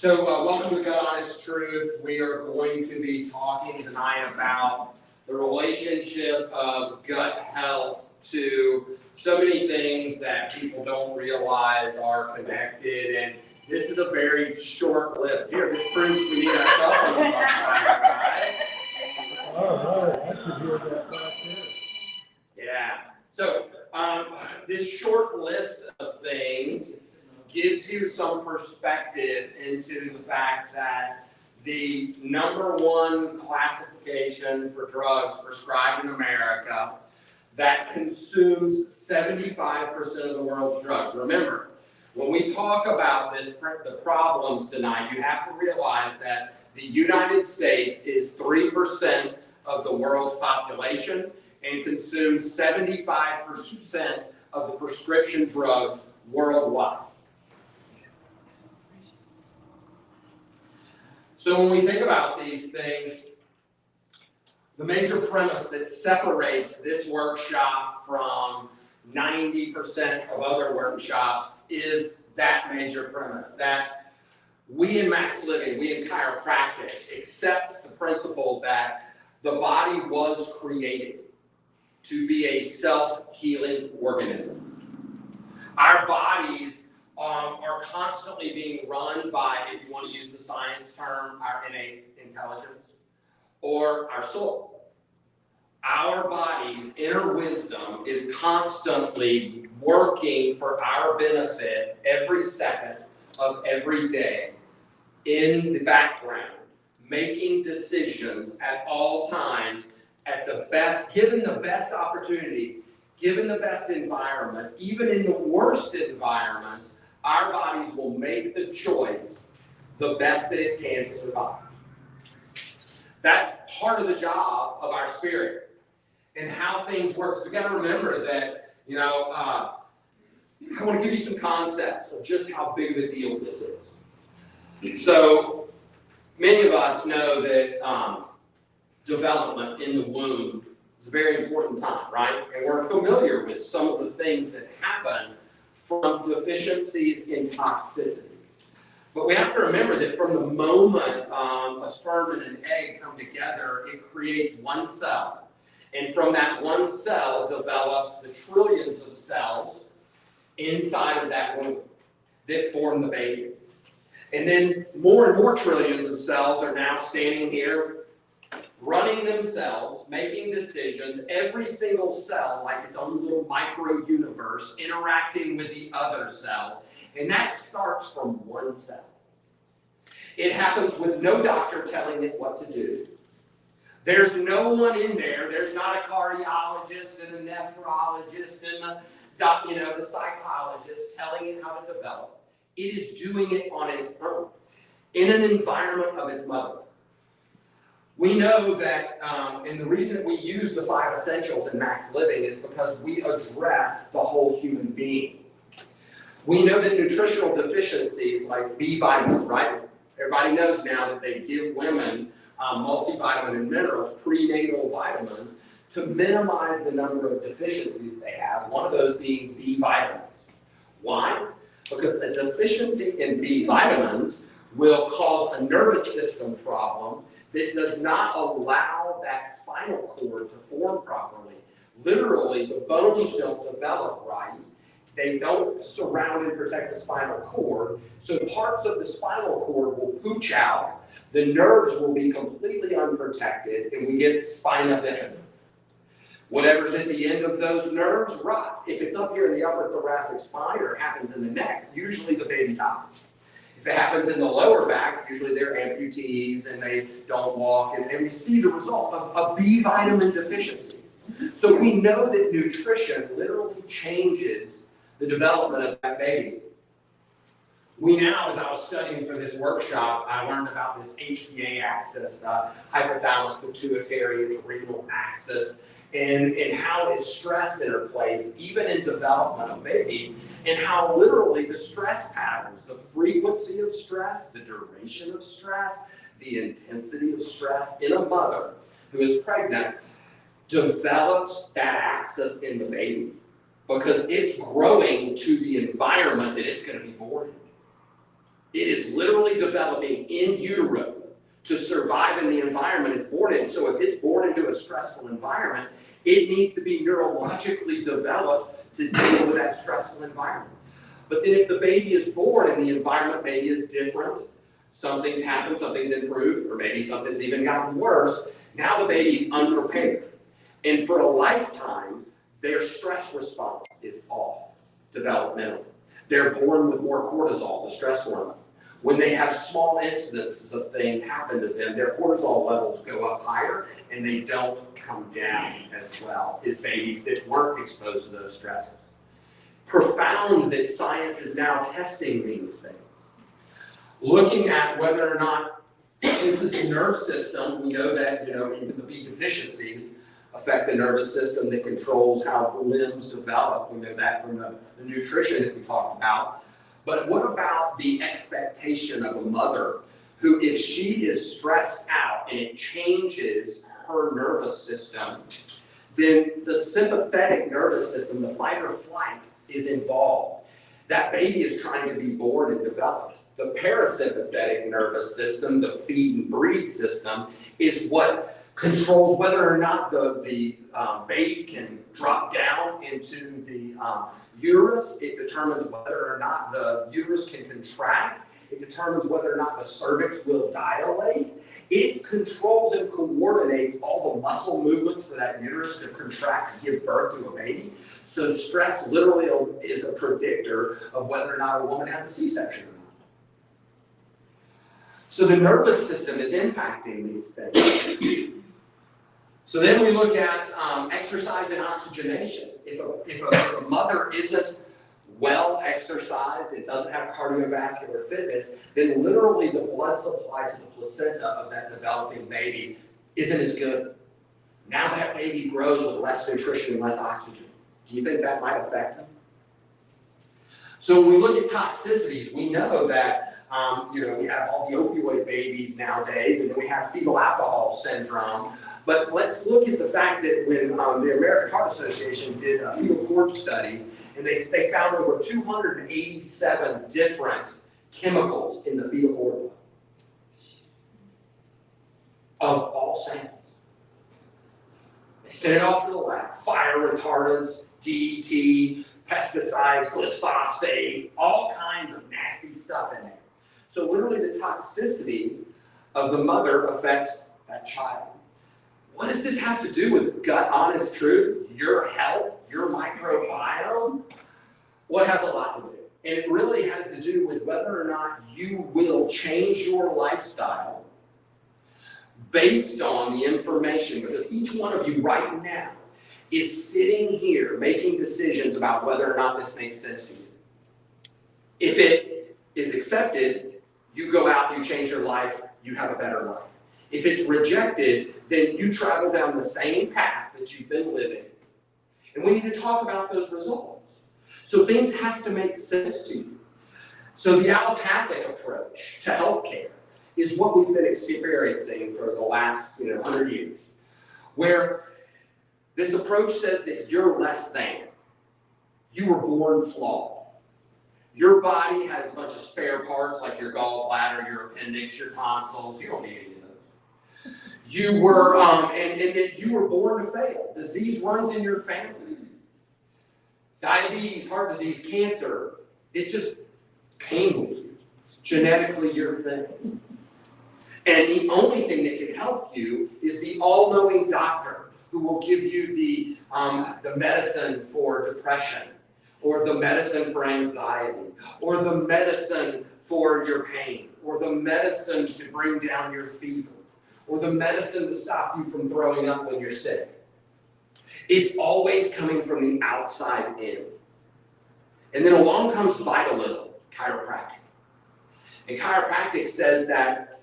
Welcome to Gut Honest Truth. We are going to be talking tonight about the relationship of gut health to so many things that people don't realize are connected. And this is a very short list. Here, this proves we need our cell phones on fire, right? All right, I could hear that back there. Yeah. This short list of things gives you some perspective into the fact that the #1 classification for drugs prescribed in America that consumes 75% of the world's drugs. Remember, when we talk about the problems tonight, you have to realize that the United States is 3% of the world's population and consumes 75% of the prescription drugs worldwide. So when we think about these things, the major premise that separates this workshop from 90% of other workshops is that major premise, that we in Max Living, we in chiropractic, accept the principle that the body was created to be a self-healing organism. Our bodies are constantly being run by, if you want to use the science term, our innate intelligence or our soul. Our body's inner wisdom is constantly working for our benefit every second of every day in the background, making decisions at all times at the best, given the best opportunity, given the best environment, even in the worst environments. Our bodies will make the choice the best that it can to survive. That's part of the job of our spirit and how things work. So we've got to remember that, I want to give you some concepts of just how big of a deal this is. So many of us know that development in the womb is a very important time, right? And we're familiar with some of the things that happen from deficiencies in toxicity. But we have to remember that from the moment a sperm and an egg come together, it creates one cell. And from that one cell develops the trillions of cells inside of that womb that form the baby. And then more and more trillions of cells are now standing here running themselves, making decisions, every single cell like its own little micro-universe interacting with the other cells. And that starts from one cell. It happens with no doctor telling it what to do. There's no one in there. There's not a cardiologist and a nephrologist and the psychologist telling it how to develop. It is doing it on its own in an environment of its mother. We know that, and the reason we use the 5 essentials in Max Living is because we address the whole human being. We know that nutritional deficiencies like B vitamins, right? Everybody knows now that they give women multivitamin and minerals, prenatal vitamins, to minimize the number of deficiencies they have, one of those being B vitamins. Why? Because a deficiency in B vitamins will cause a nervous system problem that does not allow that spinal cord to form properly. Literally, the bones don't develop right. They don't surround and protect the spinal cord. So parts of the spinal cord will pooch out. The nerves will be completely unprotected, and we get spina bifida. Whatever's at the end of those nerves rots. If it's up here in the upper thoracic spine or it happens in the neck, usually the baby dies. If it happens in the lower back, usually they're amputees and they don't walk, and we see the result of a B vitamin deficiency. So we know that nutrition literally changes the development of that baby. We now, as I was studying for this workshop, I learned about this HPA axis, hypothalamus pituitary adrenal axis, and how its stress interplays, even in development of babies, and how literally the stress patterns, the frequency of stress, the duration of stress, the intensity of stress in a mother who is pregnant develops that axis in the baby because it's growing to the environment that it's going to be born in. It is literally developing in utero to survive in the environment it's born in. So if it's born into a stressful environment, it needs to be neurologically developed to deal with that stressful environment. But then if the baby is born and the environment maybe is different, something's happened, something's improved, or maybe something's even gotten worse, now the baby's unprepared. And for a lifetime, their stress response is off developmentally. They're born with more cortisol, the stress hormone. When they have small incidences of things happen to them, their cortisol levels go up higher and they don't come down as well as babies that weren't exposed to those stresses. Profound that science is now testing these things. Looking at whether or not this is the nerve system, we know that even the B deficiencies affect the nervous system that controls how limbs develop. We know that from the nutrition that we talked about. But what about the expectation of a mother who, if she is stressed out and it changes her nervous system, then the sympathetic nervous system, the fight or flight, is involved. That baby is trying to be born and developed. The parasympathetic nervous system, the feed and breed system, is what controls whether or not the baby can drop down into the uterus. It determines whether or not the uterus can contract. It determines whether or not the cervix will dilate. It controls and coordinates all the muscle movements for that uterus to contract to give birth to a baby. So stress literally is a predictor of whether or not a woman has a C-section or not. So the nervous system is impacting these things. So then we look at exercise and oxygenation. If a mother isn't well exercised, it doesn't have cardiovascular fitness, then literally the blood supply to the placenta of that developing baby isn't as good. Now that baby grows with less nutrition and less oxygen. Do you think that might affect him? So when we look at toxicities, we know that we have all the opioid babies nowadays, and then we have fetal alcohol syndrome. But let's look at the fact that when the American Heart Association did fetal corpse studies, and they found over 287 different chemicals in the fetal cord blood of all samples. They sent it off to the lab. Fire retardants, DDT, pesticides, glyphosate, all kinds of nasty stuff in there. So literally the toxicity of the mother affects that child. What does this have to do with gut honest truth, your health, your microbiome? Well, it has a lot to do. And it really has to do with whether or not you will change your lifestyle based on the information, because each one of you right now is sitting here making decisions about whether or not this makes sense to you. If it is accepted, you go out, you change your life, you have a better life. If it's rejected, then you travel down the same path that you've been living. And we need to talk about those results. So things have to make sense to you. So the allopathic approach to healthcare is what we've been experiencing for the last 100 years, where this approach says that you're less than. You were born flawed. Your body has a bunch of spare parts like your gallbladder, your appendix, your tonsils. You don't need any of those. You were, and that you were born to fail. Disease runs in your family. Diabetes, heart disease, cancer, it just came with you. It's genetically your thing. And the only thing that can help you is the all-knowing doctor who will give you the medicine for depression, or the medicine for anxiety, or the medicine for your pain, or the medicine to bring down your fever, or the medicine to stop you from throwing up when you're sick. It's always coming from the outside in. And then along comes vitalism, chiropractic. And chiropractic says that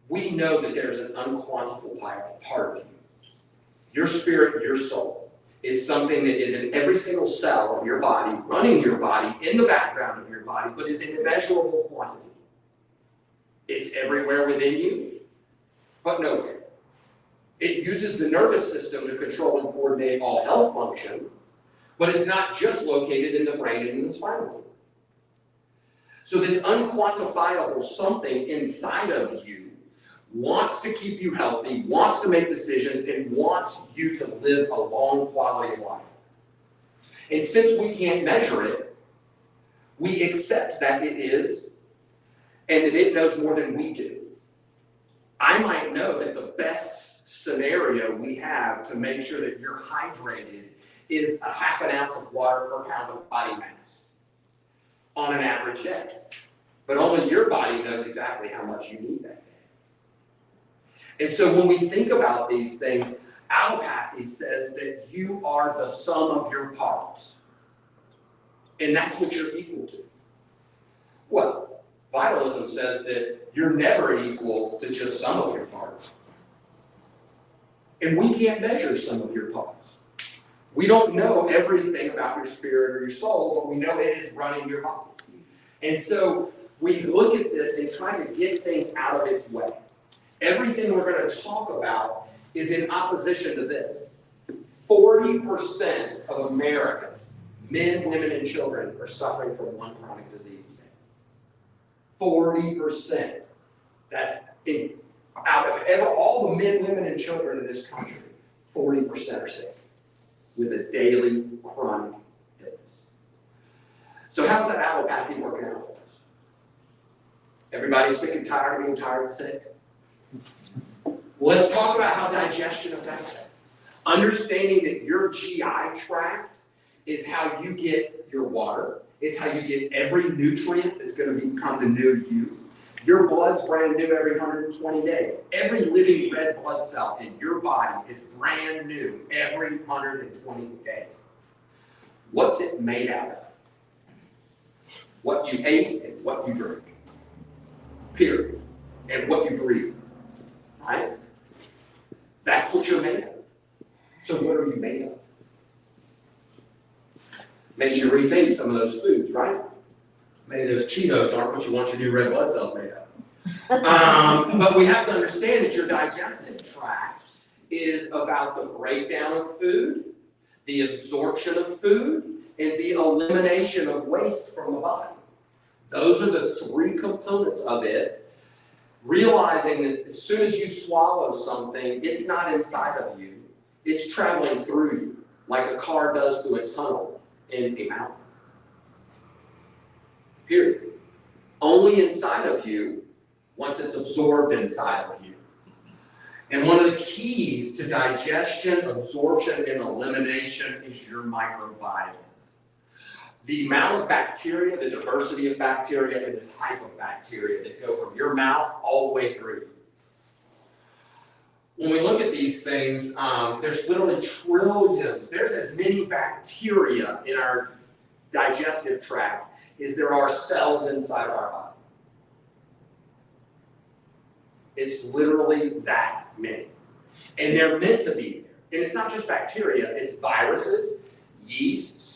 we know that there's an unquantifiable part of you. Your spirit, your soul, is something that is in every single cell of your body, running your body, in the background of your body, but is in immeasurable quantity. It's everywhere within you, but nowhere. It uses the nervous system to control and coordinate all health function, but is not just located in the brain and in the spinal cord. So this unquantifiable something inside of you wants to keep you healthy, wants to make decisions, and wants you to live a long quality of life. And since we can't measure it, we accept that it is, and that it knows more than we do. I might know that the best scenario we have to make sure that you're hydrated is a half an ounce of water per pound of body mass on an average day. But only your body knows exactly how much you need that day. And so when we think about these things, allopathy says that you are the sum of your parts. And that's what you're equal to. Well, vitalism says that you're never equal to just some of your parts. And we can't measure some of your parts. We don't know everything about your spirit or your soul, but we know it is running your body. And so we look at this and try to get things out of its way. Everything we're going to talk about is in opposition to this. 40% of Americans, men, women, and children, are suffering from one chronic disease today. 40%. That's out of all the men, women, and children in this country, 40% are sick with a daily chronic illness. So how's that allopathy working out for us? Everybody's sick and tired of being tired and sick? Well, let's talk about how digestion affects it. Understanding that your GI tract is how you get your water. It's how you get every nutrient that's going to become the new you. Your blood's brand new every 120 days. Every living red blood cell in your body is brand new every 120 days. What's it made out of? What you ate and what you drink. Period. And what you breathe. Right? That's what you're made of. So what are you made of? Makes you rethink some of those foods, right? Maybe those Cheetos aren't what you want your new red blood cells made of. But we have to understand that your digestive tract is about the breakdown of food, the absorption of food, and the elimination of waste from the body. Those are the three components of it. Realizing that as soon as you swallow something, it's not inside of you. It's traveling through you, like a car does through a tunnel in a mountain. Period. Only inside of you once it's absorbed inside of you. And one of the keys to digestion, absorption, and elimination is your microbiome. The amount of bacteria, the diversity of bacteria, and the type of bacteria that go from your mouth all the way through you. When we look at these things, there's literally trillions. There's as many bacteria in our digestive tract as there are cells inside of our body. It's literally that many. And they're meant to be there. And it's not just bacteria, it's viruses, yeasts.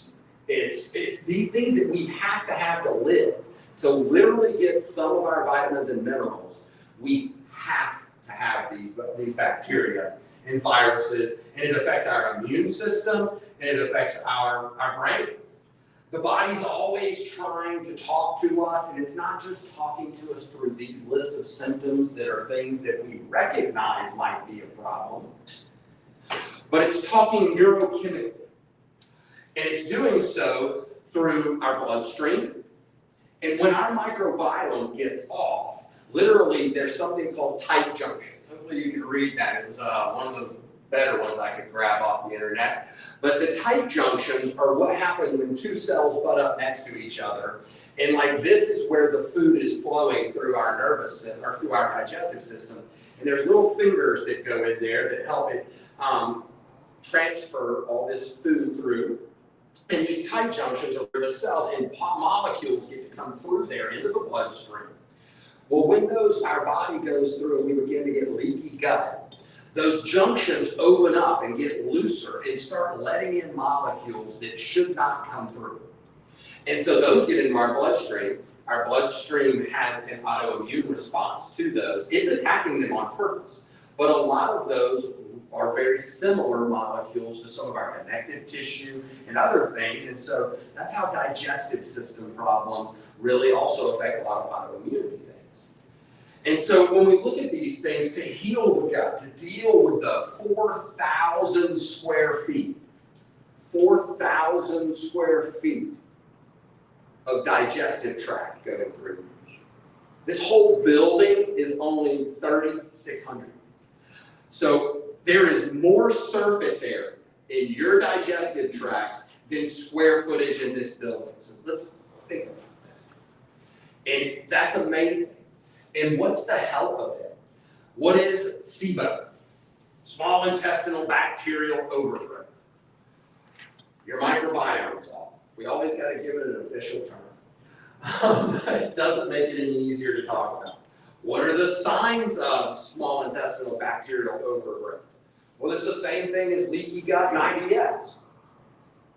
It's these things that we have to live. To literally get some of our vitamins and minerals, we have to have these bacteria and viruses, and it affects our immune system, and it affects our brains. The body's always trying to talk to us, and it's not just talking to us through these lists of symptoms that are things that we recognize might be a problem, but it's talking neurochemically. And it's doing so through our bloodstream. And when our microbiome gets off, literally there's something called tight junctions. Hopefully you can read that. It was one of the better ones I could grab off the internet. But the tight junctions are what happens when two cells butt up next to each other. And like this is where the food is flowing through our nervous system, or through our digestive system. And there's little fingers that go in there that help it transfer all this food through. And these tight junctions are where the cells and molecules get to come through there into the bloodstream. Well, when our body goes through and we begin to get leaky gut, those junctions open up and get looser and start letting in molecules that should not come through. And so those get into our bloodstream. Our bloodstream has an autoimmune response to those. It's attacking them on purpose. But a lot of those are very similar molecules to some of our connective tissue and other things. And so that's how digestive system problems really also affect a lot of autoimmunity things. And so when we look at these things, to heal the gut, to deal with the 4,000 square feet, 4,000 square feet of digestive tract going through. This whole building is only 3,600. So there is more surface area in your digestive tract than square footage in this building. So let's think about that. And that's amazing. And what's the health of it? What is SIBO? Small intestinal bacterial overgrowth. Your microbiome's off. We always got to give it an official term. It doesn't make it any easier to talk about. What are the signs of small intestinal bacterial overgrowth? Well, it's the same thing as leaky gut and IBS.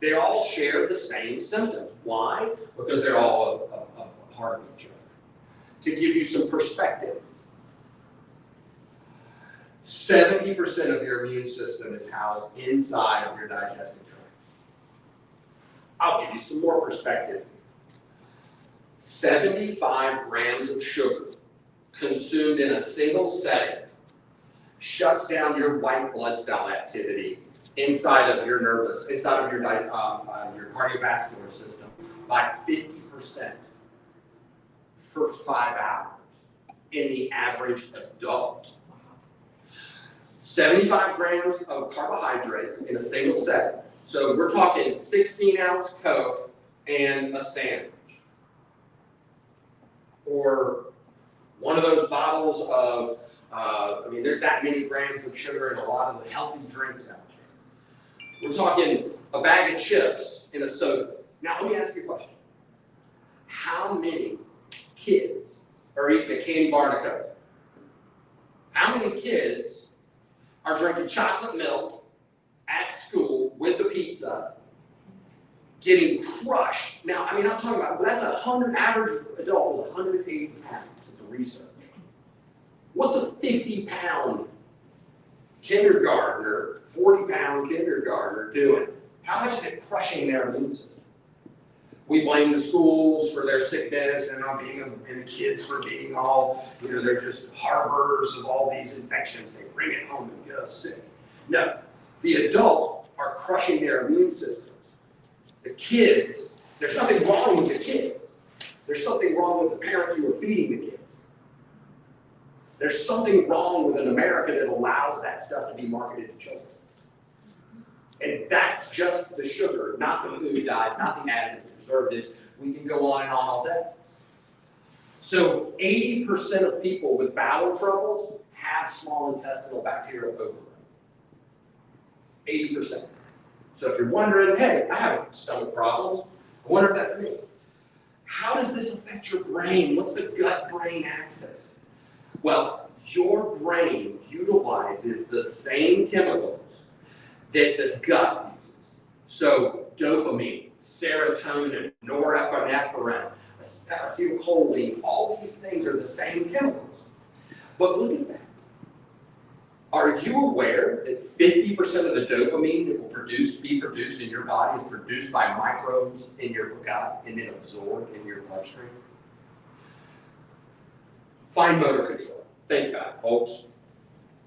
They all share the same symptoms. Why? Because they're all a part of each other. To give you some perspective, 70% of your immune system is housed inside of your digestive tract. I'll give you some more perspective. 75 grams of sugar consumed in a single setting shuts down your white blood cell activity inside of your inside of your cardiovascular system by 50% for 5 hours in the average adult. 75 grams of carbohydrates in a single setting. So we're talking 16-ounce Coke and a sandwich. Or one of those bottles of, there's that many grams of sugar in a lot of the healthy drinks out there. We're talking a bag of chips in a soda. Now, let me ask you a question. How many kids are eating a candy bar and a Coke? How many kids are drinking chocolate milk at school with the pizza, getting crushed? Now, I'm talking about, that's 100, average adult is 180 pounds at the research. What's a 50-pound kindergartner, 40-pound kindergartner doing? How much is it crushing their immune system? We blame the schools for their sickness and the kids for being all, they're just harbors of all these infections. They bring it home and get us sick. No, the adults are crushing their immune systems. The kids, there's nothing wrong with the kids. There's something wrong with the parents who are feeding the kids. There's something wrong with an America that allows that stuff to be marketed to children. And that's just the sugar, not the food dyes, not the additives, the preservatives. We can go on and on all day. So 80% of people with bowel troubles have small intestinal bacterial overgrowth. 80%. So if you're wondering, hey, I have stomach problems, I wonder if that's me. How does this affect your brain? What's the gut-brain axis? Well, your brain utilizes the same chemicals that the gut uses. So dopamine, serotonin, norepinephrine, acetylcholine, all these things are the same chemicals. But look at that. Are you aware that 50% of the dopamine that will be produced in your body is produced by microbes in your gut and then absorbed in your bloodstream? Fine motor control. Think about it, folks.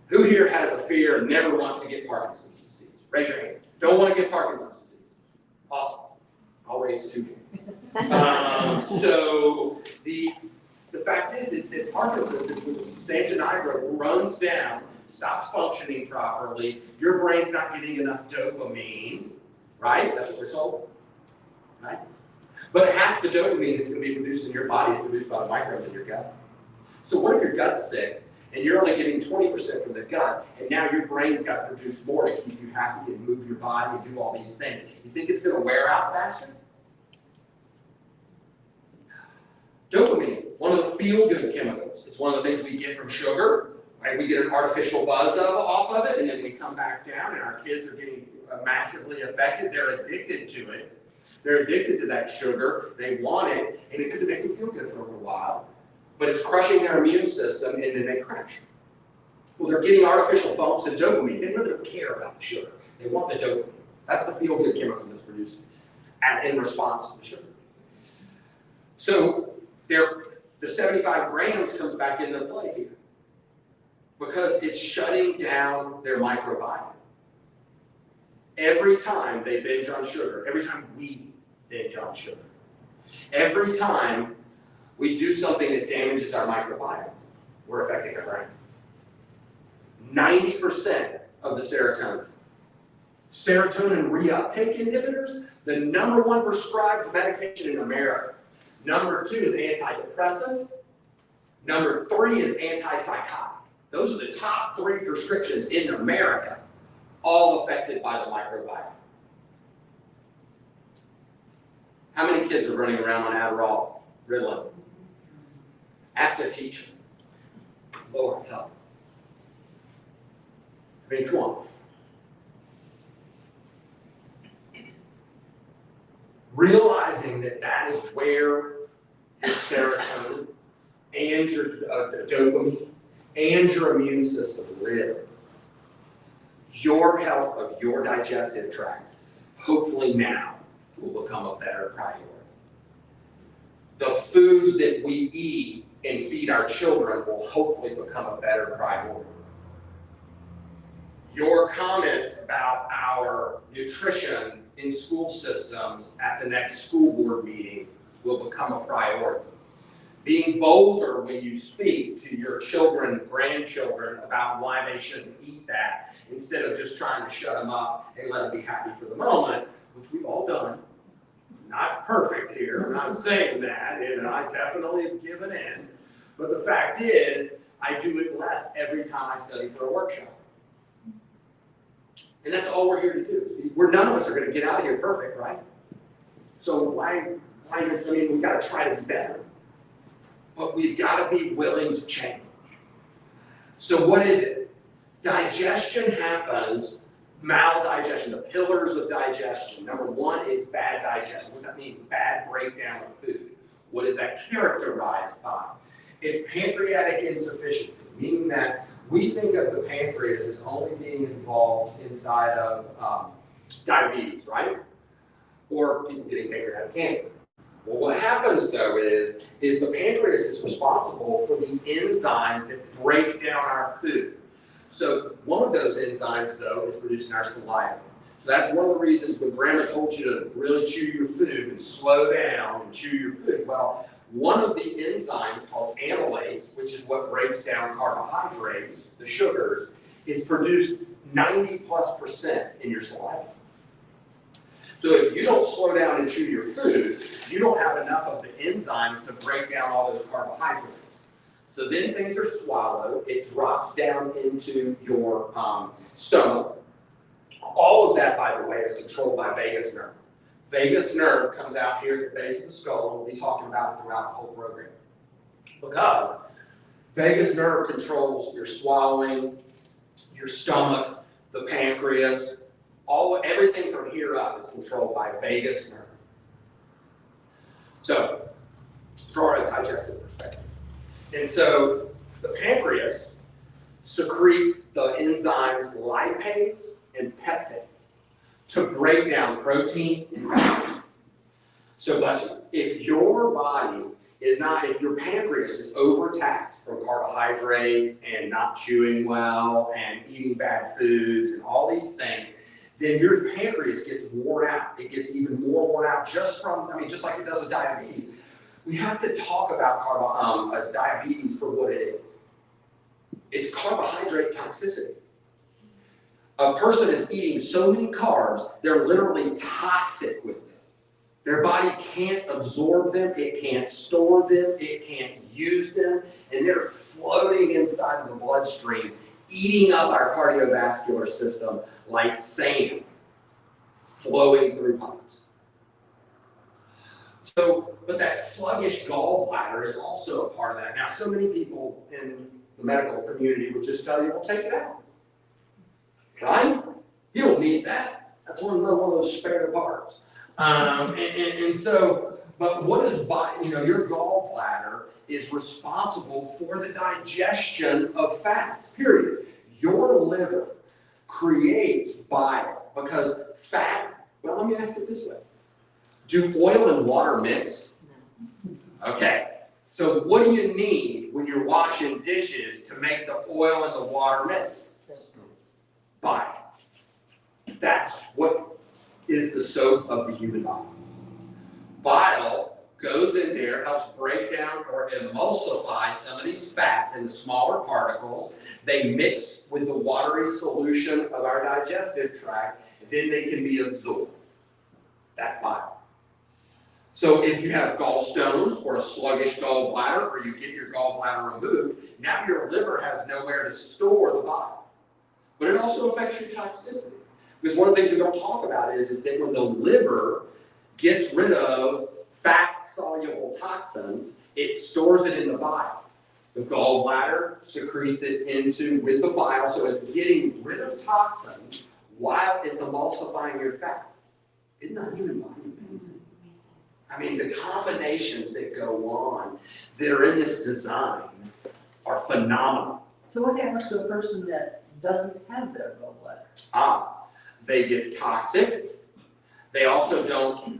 Who here has a fear and never wants to get Parkinson's disease? Raise your hand. Don't want to get Parkinson's disease. Awesome. I'll raise 2 hands. So the fact is that Parkinson's is when the substantia nigra runs down, stops functioning properly, your brain's not getting enough dopamine, right? That's what we're told, right? But half the dopamine that's going to be produced in your body is produced by the microbes in your gut. So what if your gut's sick and you're only getting 20% from the gut, and now your brain's got to produce more to keep you happy and move your body and do all these things? You think it's going to wear out faster? Dopamine, one of the feel-good chemicals. It's one of the things we get from sugar. Right? We get an artificial buzz off of it, and then we come back down, and our kids are getting massively affected. They're addicted to it. They're addicted to that sugar. They want it, and because it makes them feel good for a little while. But it's crushing their immune system, and then they crash. Well, they're getting artificial bumps and dopamine. They really don't care about the sugar. They want the dopamine. That's the feel-good chemical that's produced in response to the sugar. So the 75 grams comes back into play here because it's shutting down their microbiome. Every time they binge on sugar, every time we binge on sugar, every time we do something that damages our microbiome, we're affecting our brain. 90% of the serotonin. Serotonin reuptake inhibitors, the #1 prescribed medication in America. #2 is antidepressant. #3 is antipsychotic. Those are the top 3 prescriptions in America, all affected by the microbiome. How many kids are running around on Adderall, Ritalin? Ask a teacher. Lord help. I mean, come on. Realizing that that is where your serotonin and your dopamine and your immune system live. Your health of your digestive tract, hopefully now, will become a better priority. The foods that we eat and feed our children will hopefully become a better priority. Your comments about our nutrition in school systems at the next school board meeting will become a priority. Being bolder when you speak to your children and grandchildren about why they shouldn't eat that, instead of just trying to shut them up and let them be happy for the moment, which we've all done. Not perfect here, I'm not saying that, and I definitely have given in. But the fact is, I do it less every time I study for a workshop. And that's all we're here to do. None of us are going to get out of here perfect, right? So why, I mean, we've got to try to be better. But we've got to be willing to change. So what is it? Digestion happens, maldigestion, the pillars of digestion. #1 is bad digestion. What does that mean? Bad breakdown of food. What is that characterized by? It's pancreatic insufficiency, meaning that we think of the pancreas as only being involved inside of diabetes, right? Or people getting pancreatic cancer. Well, what happens though is the pancreas is responsible for the enzymes that break down our food. So one of those enzymes though is produced in our saliva. So that's one of the reasons when grandma told you to really chew your food and slow down and chew your food. Well, one of the enzymes called amylase, which is what breaks down carbohydrates, the sugars, is produced 90+% in your saliva. So if you don't slow down and chew your food, you don't have enough of the enzymes to break down all those carbohydrates. So then things are swallowed, it drops down into your stomach. All of that, by the way, is controlled by vagus nerve. Vagus nerve comes out here at the base of the skull, and we'll be talking about it throughout the whole program. Because vagus nerve controls your swallowing, your stomach, the pancreas, everything from here up is controlled by vagus nerve. So, from a digestive perspective. And so, the pancreas secretes the enzymes lipase and peptide to break down protein and fat. So listen, if your body is not, if your pancreas is overtaxed from carbohydrates and not chewing well and eating bad foods and all these things, then your pancreas gets worn out. It gets even more worn out just like it does with diabetes. We have to talk about diabetes for what it is. It's carbohydrate toxicity. A person is eating so many carbs, they're literally toxic with them. Their body can't absorb them, it can't store them, it can't use them, and they're floating inside of the bloodstream, eating up our cardiovascular system like sand flowing through pipes. So, but that sluggish gallbladder is also a part of that. Now, so many people in the medical community would just tell you, well, take it out. Right? You don't need that. That's one of those spare parts. But what is, your gallbladder is responsible for the digestion of fat, period. your liver creates bile because fat, well, let me ask it this way. Do oil and water mix? Okay, so what do you need when you're washing dishes to make the oil and the water mix? Bile. That's what is the soap of the human body. Bile goes in there, helps break down or emulsify some of these fats into smaller particles. They mix with the watery solution of our digestive tract, then they can be absorbed. That's bile. So if you have gallstones or a sluggish gallbladder, or you get your gallbladder removed, now your liver has nowhere to store the bile. But it also affects your toxicity. Because one of the things we don't talk about is that when the liver gets rid of fat-soluble toxins, it stores it in the bile. The gallbladder secretes it with the bile, so it's getting rid of toxins while it's emulsifying your fat. Isn't the human body amazing? I mean, the combinations that go on that are in this design are phenomenal. So what happens to a person that doesn't have their gallbladder? They get toxic. They also don't,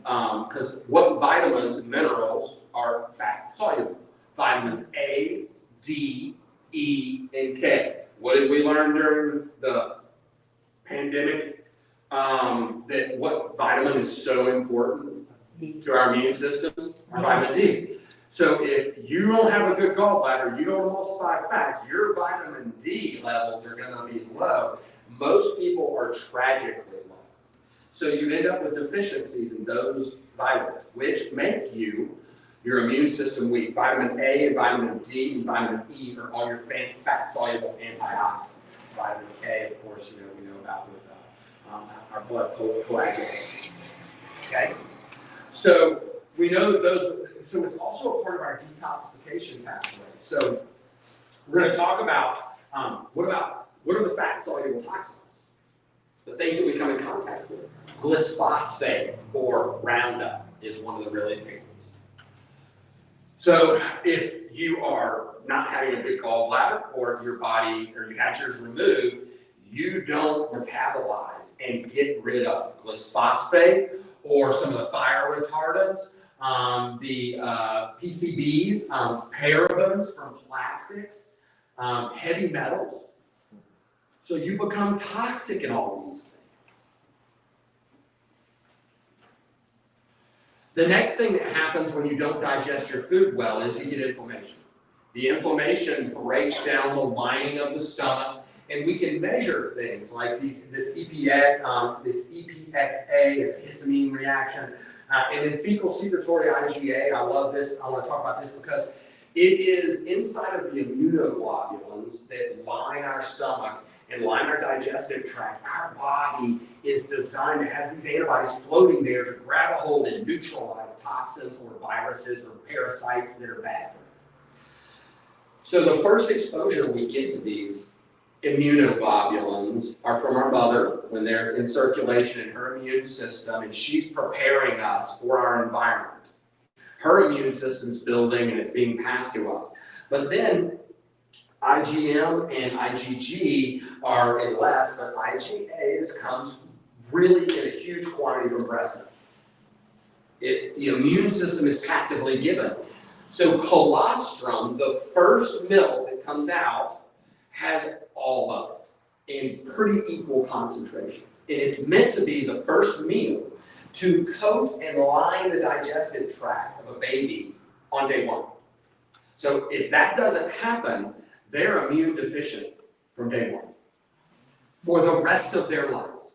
because what vitamins and minerals are fat soluble? Vitamins A, D, E, and K. What did we learn during the pandemic? That what vitamin is so important to our immune system? Vitamin D. So if you don't have a good gallbladder, you don't emulsify fats, your vitamin D levels are going to be low. Most people are tragically low. So you end up with deficiencies in those vitamins, which make your immune system weak. Vitamin A and vitamin D and vitamin E are all your fat-soluble antioxidants. Vitamin K, of course, we know about with our blood coagulation. Okay? So we know that so it's also a part of our detoxification pathway. So we're going to talk about, what are the fat-soluble toxins? The things that we come in contact with. Glyphosate or Roundup is one of the really big ones. So if you are not having a good gallbladder, or if your body, or you had yours removed, you don't metabolize and get rid of glyphosate or some of the fire retardants, the PCBs, parabens from plastics, heavy metals. So you become toxic in all of these things. The next thing that happens when you don't digest your food well is you get inflammation. The inflammation breaks down the lining of the stomach, and we can measure things like this EPXA is a histamine reaction, and then fecal secretory IgA. I love this. I want to talk about this because it is inside of the immunoglobulins that line our stomach and line our digestive tract. Our body is designed, it has these antibodies floating there to grab a hold and neutralize toxins or viruses or parasites that are bad for us. So the first exposure we get to these immunoglobulins are from our mother when they're in circulation in her immune system, and she's preparing us for our environment. Her immune system's building and it's being passed to us. But then IgM and IgG are in less, but IgA comes really in a huge quantity from breast milk. The immune system is passively given. So colostrum, the first milk that comes out, has all of it in pretty equal concentrations. And it's meant to be the first meal to coat and line the digestive tract of a baby on day one. So if that doesn't happen, they're immune deficient from day one for the rest of their lives.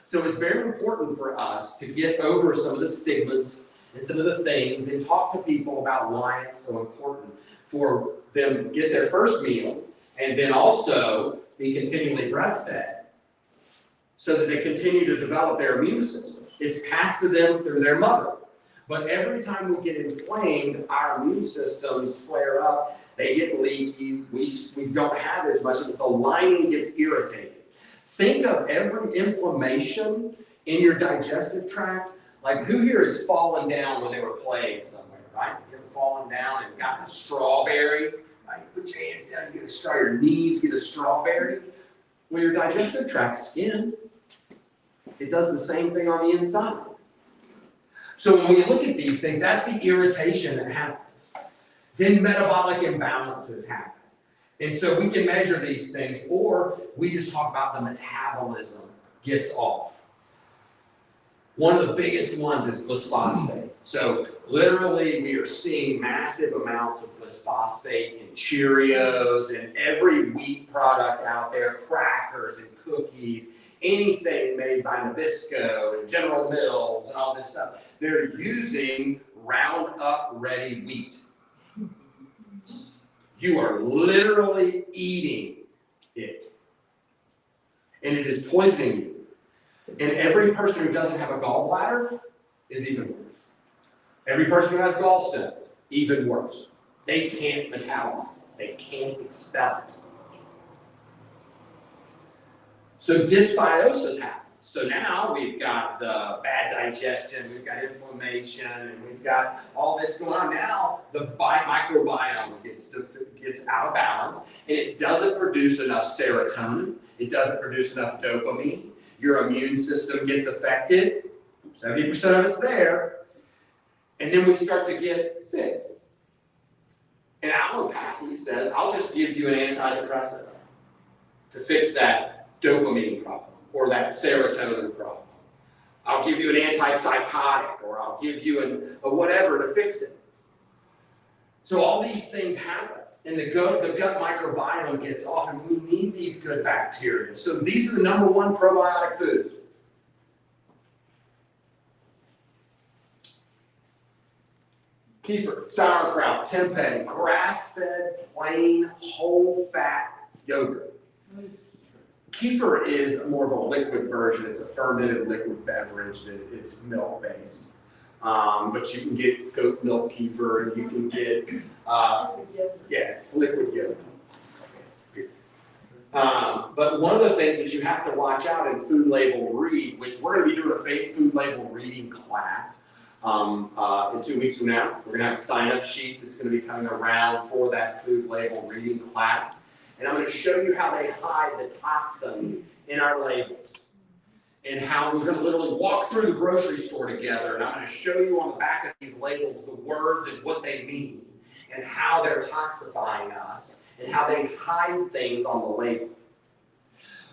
So it's very important for us to get over some of the stigmas and some of the things and talk to people about why it's so important for them to get their first meal and then also be continually breastfed so that they continue to develop their immune system. It's passed to them through their mother. But every time we get inflamed, our immune systems flare up, they get leaky, we don't have as much, the lining gets irritated. Think of every inflammation in your digestive tract. Like, who here has fallen down when they were playing somewhere, right? You ever fallen down and gotten a strawberry Right? You put your hands down, you get a straw, your knees get a strawberry. Well, your digestive tract skin, it does the same thing on the inside. So when we look at these things, that's the irritation that happens. Then metabolic imbalances happen. And so we can measure these things, or we just talk about the metabolism gets off. One of the biggest ones is glyphosate. So literally we are seeing massive amounts of glyphosate in Cheerios and every wheat product out there, crackers and cookies, anything made by Nabisco and General Mills and all this stuff. They're using Roundup ready wheat. You are literally eating it. And it is poisoning you. And every person who doesn't have a gallbladder is even worse. Every person who has gallstones, even worse. They can't metabolize it. They can't expel it. So dysbiosis happens. So now we've got the bad digestion, we've got inflammation, and we've got all this going on. Now the microbiome gets out of balance, and it doesn't produce enough serotonin. It doesn't produce enough dopamine. Your immune system gets affected. 70% of it's there. And then we start to get sick. And allopathy says, I'll just give you an antidepressant to fix that dopamine problem or that serotonin problem. I'll give you an antipsychotic, or I'll give you a whatever to fix it. So all these things happen. And the gut microbiome gets off, and we need these good bacteria. So these are the number one probiotic foods. Kefir, sauerkraut, tempeh, grass-fed, plain, whole-fat yogurt. Kefir is more of a liquid version. It's a fermented liquid beverage. It's milk-based. But you can get goat milk kefir, you can get, it's liquid yogurt. But one of the things that you have to watch out in food label read, which we're going to be doing a food label reading class in 2 weeks from now. We're going to have a sign-up sheet that's going to be coming around for that food label reading class. And I'm going to show you how they hide the toxins in our labels. And how we're going to literally walk through the grocery store together, and I'm going to show you on the back of these labels the words and what they mean, and how they're toxifying us, and how they hide things on the label.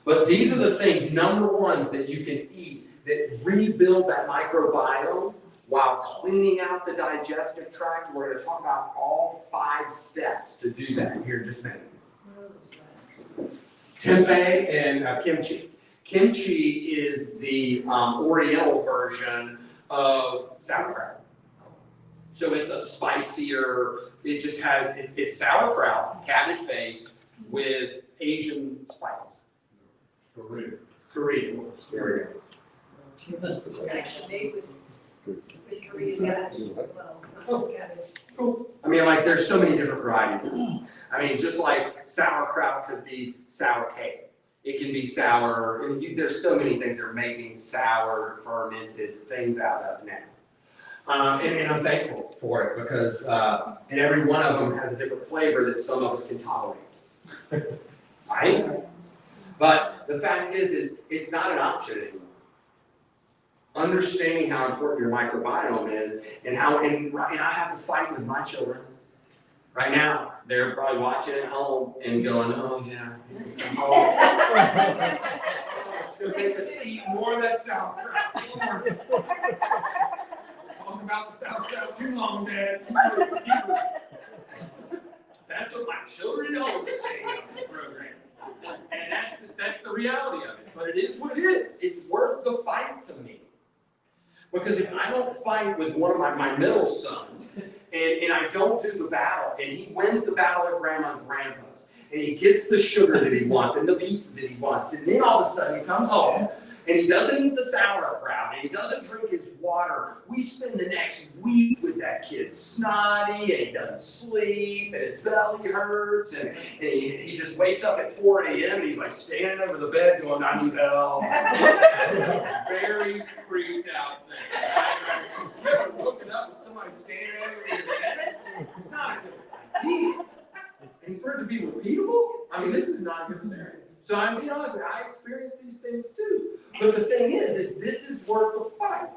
But these are the things, number ones, that you can eat that rebuild that microbiome while cleaning out the digestive tract. We're going to talk about all 5 steps to do that here in just a minute. Tempeh and kimchi. Kimchi is the Oriental version of sauerkraut. So it's a spicier, it just has, it's sauerkraut, cabbage based with Asian spices. Korean. There we go. Cool. I mean, like, there's so many different varieties. I mean, just like sauerkraut could be sour cake. It can be sour. I mean, there's so many things they're making sour, fermented things out of now. And I'm thankful for it because and every one of them has a different flavor that some of us can tolerate. Right? But the fact is it's not an option anymore. Understanding how important your microbiome is and I have to fight with my children. Right now, they're probably watching at home and going, oh yeah, he's gonna come home. It's gonna make us eat more of that sauerkraut. Talk about the sauerkraut too long, Dad. That's what my children know are saying on this program. And that's the reality of it. But it is what it is. It's worth the fight to me. Because if I don't fight with one of my middle son, and I don't do the battle, and he wins the battle at Grandma and Grandpa's, and he gets the sugar that he wants and the pizza that he wants, and then all of a sudden he comes home, and he doesn't eat the sauerkraut, and he doesn't drink his water. We spend the next week with that kid snotty, and he doesn't sleep, and his belly hurts, and he just wakes up at 4 a.m. and he's like standing over the bed going, I need help. Very freaked out thing. You ever woken up with somebody standing over your bed? It's not a good idea. And be repeatable? I mean, this is not a good scenario. So I'm being honest with you, I experience these things too. But the thing is this is worth the fight.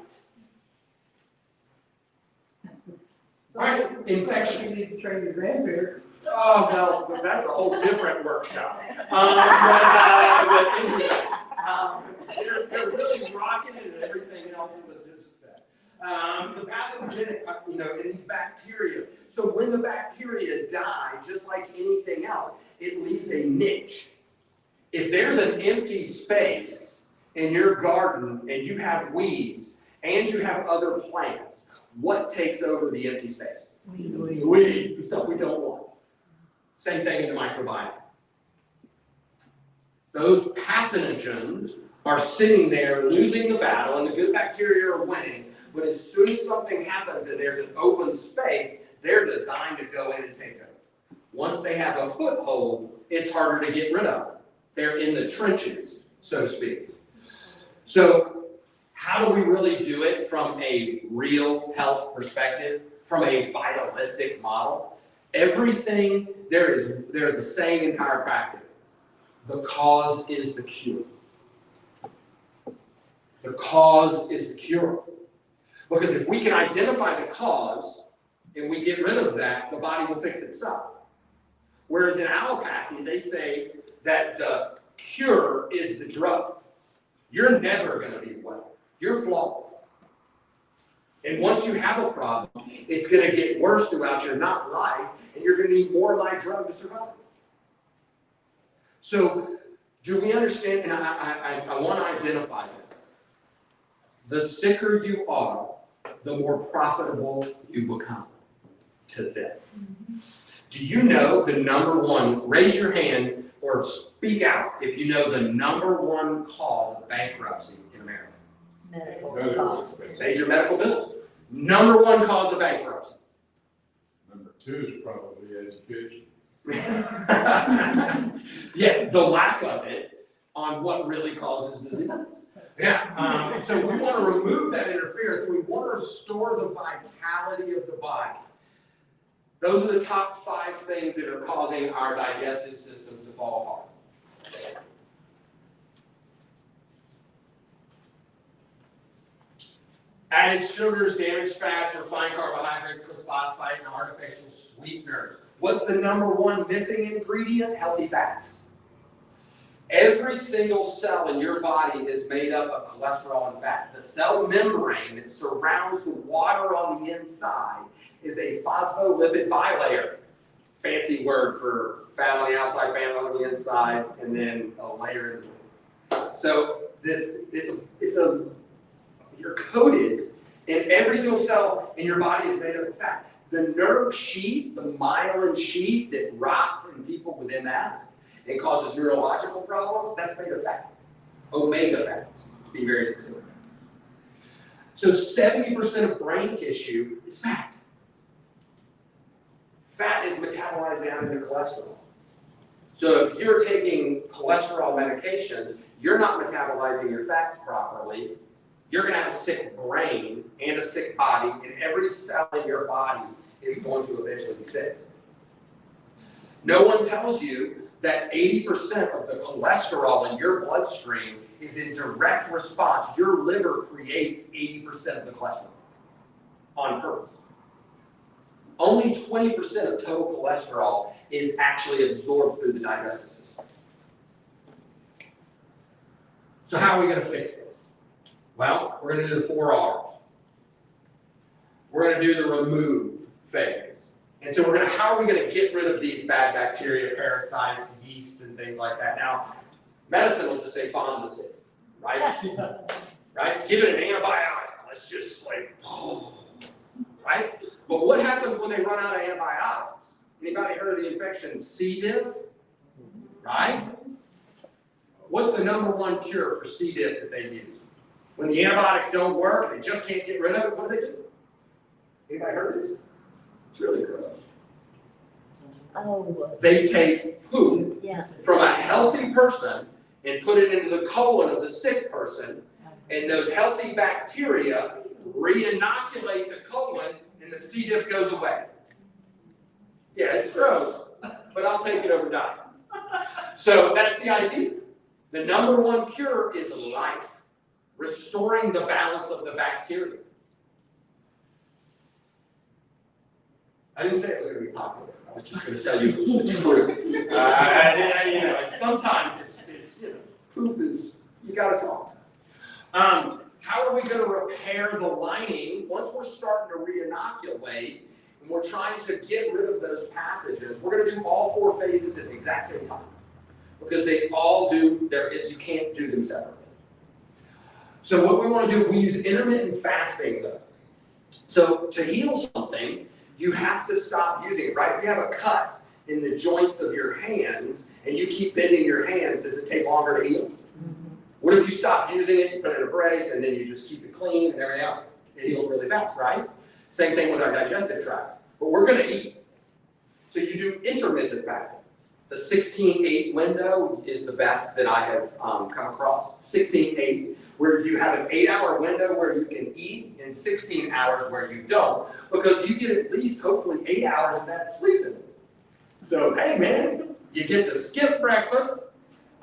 Right? Infection. You need to train your grandparents. Oh, well, that's a whole different workshop. They're really rocking it and everything else, but just that. The pathogenic, in these bacteria. So when the bacteria die, just like anything else, it leaves a niche. If there's an empty space in your garden and you have weeds and you have other plants, what takes over the empty space? Weeds, the stuff we don't want. Same thing in the microbiome. Those pathogens are sitting there losing the battle and the good bacteria are winning, but as soon as something happens and there's an open space, they're designed to go in and take over. Once they have a foothold, it's harder to get rid of them. They're in the trenches, so to speak. So how do we really do it from a real health perspective, from a vitalistic model? Everything, there is a saying in chiropractic, the cause is the cure. The cause is the cure. Because if we can identify the cause and we get rid of that, the body will fix itself. Whereas in allopathy, they say that the cure is the drug. You're never going to be well. You're flawed. And once you have a problem, it's going to get worse throughout your life, and you're going to need more live drug to survive. So, do we understand? And I want to identify this. The sicker you are, the more profitable you become to them. Do you know the number one, raise your hand or speak out if you know the number one cause of bankruptcy in America? Medical costs. Major medical bills. Number one cause of bankruptcy. Number two is probably education. Yeah, the lack of it on what really causes disease. Yeah, so we want to remove that interference. We want to restore the vitality of the body. Those are the top 5 things that are causing our digestive systems to fall apart. Added sugars, damaged fats, refined carbohydrates, glyphosate, and artificial sweeteners. What's the number one missing ingredient? Healthy fats. Every single cell in your body is made up of cholesterol and fat. The cell membrane that surrounds the water on the inside is a phospholipid bilayer. Fancy word for fat on the outside, fat on the inside, and then a layer in the middle. So you're coated, and every single cell in your body is made up of fat. The nerve sheath, the myelin sheath that rots in people with MS and causes neurological problems, that's made of fat. Omega fats, to be very specific. So 70% of brain tissue is fat. Fat is metabolized down into cholesterol. So if you're taking cholesterol medications, you're not metabolizing your fats properly, you're going to have a sick brain and a sick body, and every cell in your body is going to eventually be sick. No one tells you that 80% of the cholesterol in your bloodstream is in direct response. Your liver creates 80% of the cholesterol on purpose. Only 20% of total cholesterol is actually absorbed through the digestive system. So how are we going to fix this? Well, we're going to do the 4 R's. We're going to do the remove phase. And so how are we going to get rid of these bad bacteria, parasites, yeast, and things like that? Now, medicine will just say bomb the city, right? Right? Give it an antibiotic. Let's just right? But what happens when they run out of antibiotics? Anybody heard of the infection C. diff? Right? What's the number one cure for C. diff that they use? When the antibiotics don't work, they just can't get rid of it, what do? Anybody heard of this? It's really gross. Oh. They take poop Yeah. from a healthy person and put it into the colon of the sick person, and those healthy bacteria re-inoculate the colon, and the C. diff goes away. Yeah, it's gross, but but I'll take it over diet. So that's the idea. The number one cure is life, restoring the balance of the bacteria. I didn't say it was going to be popular. I was just going to tell you it was the truth. And sometimes it's poop is, you got to talk. How are we going to repair the lining once we're starting to re-inoculate and we're trying to get rid of those pathogens? We're going to do all 4 phases at the exact same time because they all do, you can't do them separately. So what we want to do, we use intermittent fasting though. So to heal something, you have to stop using it, right? If you have a cut in the joints of your hands and you keep bending your hands, does it take longer to heal? What if you stop using it, you put it in a brace, and then you just keep it clean and everything else? It heals really fast, right? Same thing with our digestive tract. But we're going to eat. So you do intermittent fasting. The 16-8 window is the best that I have come across. 16-8, where you have an 8-hour window where you can eat and 16 hours where you don't, because you get at least, hopefully, 8 hours of that sleeping. So, hey man, you get to skip breakfast.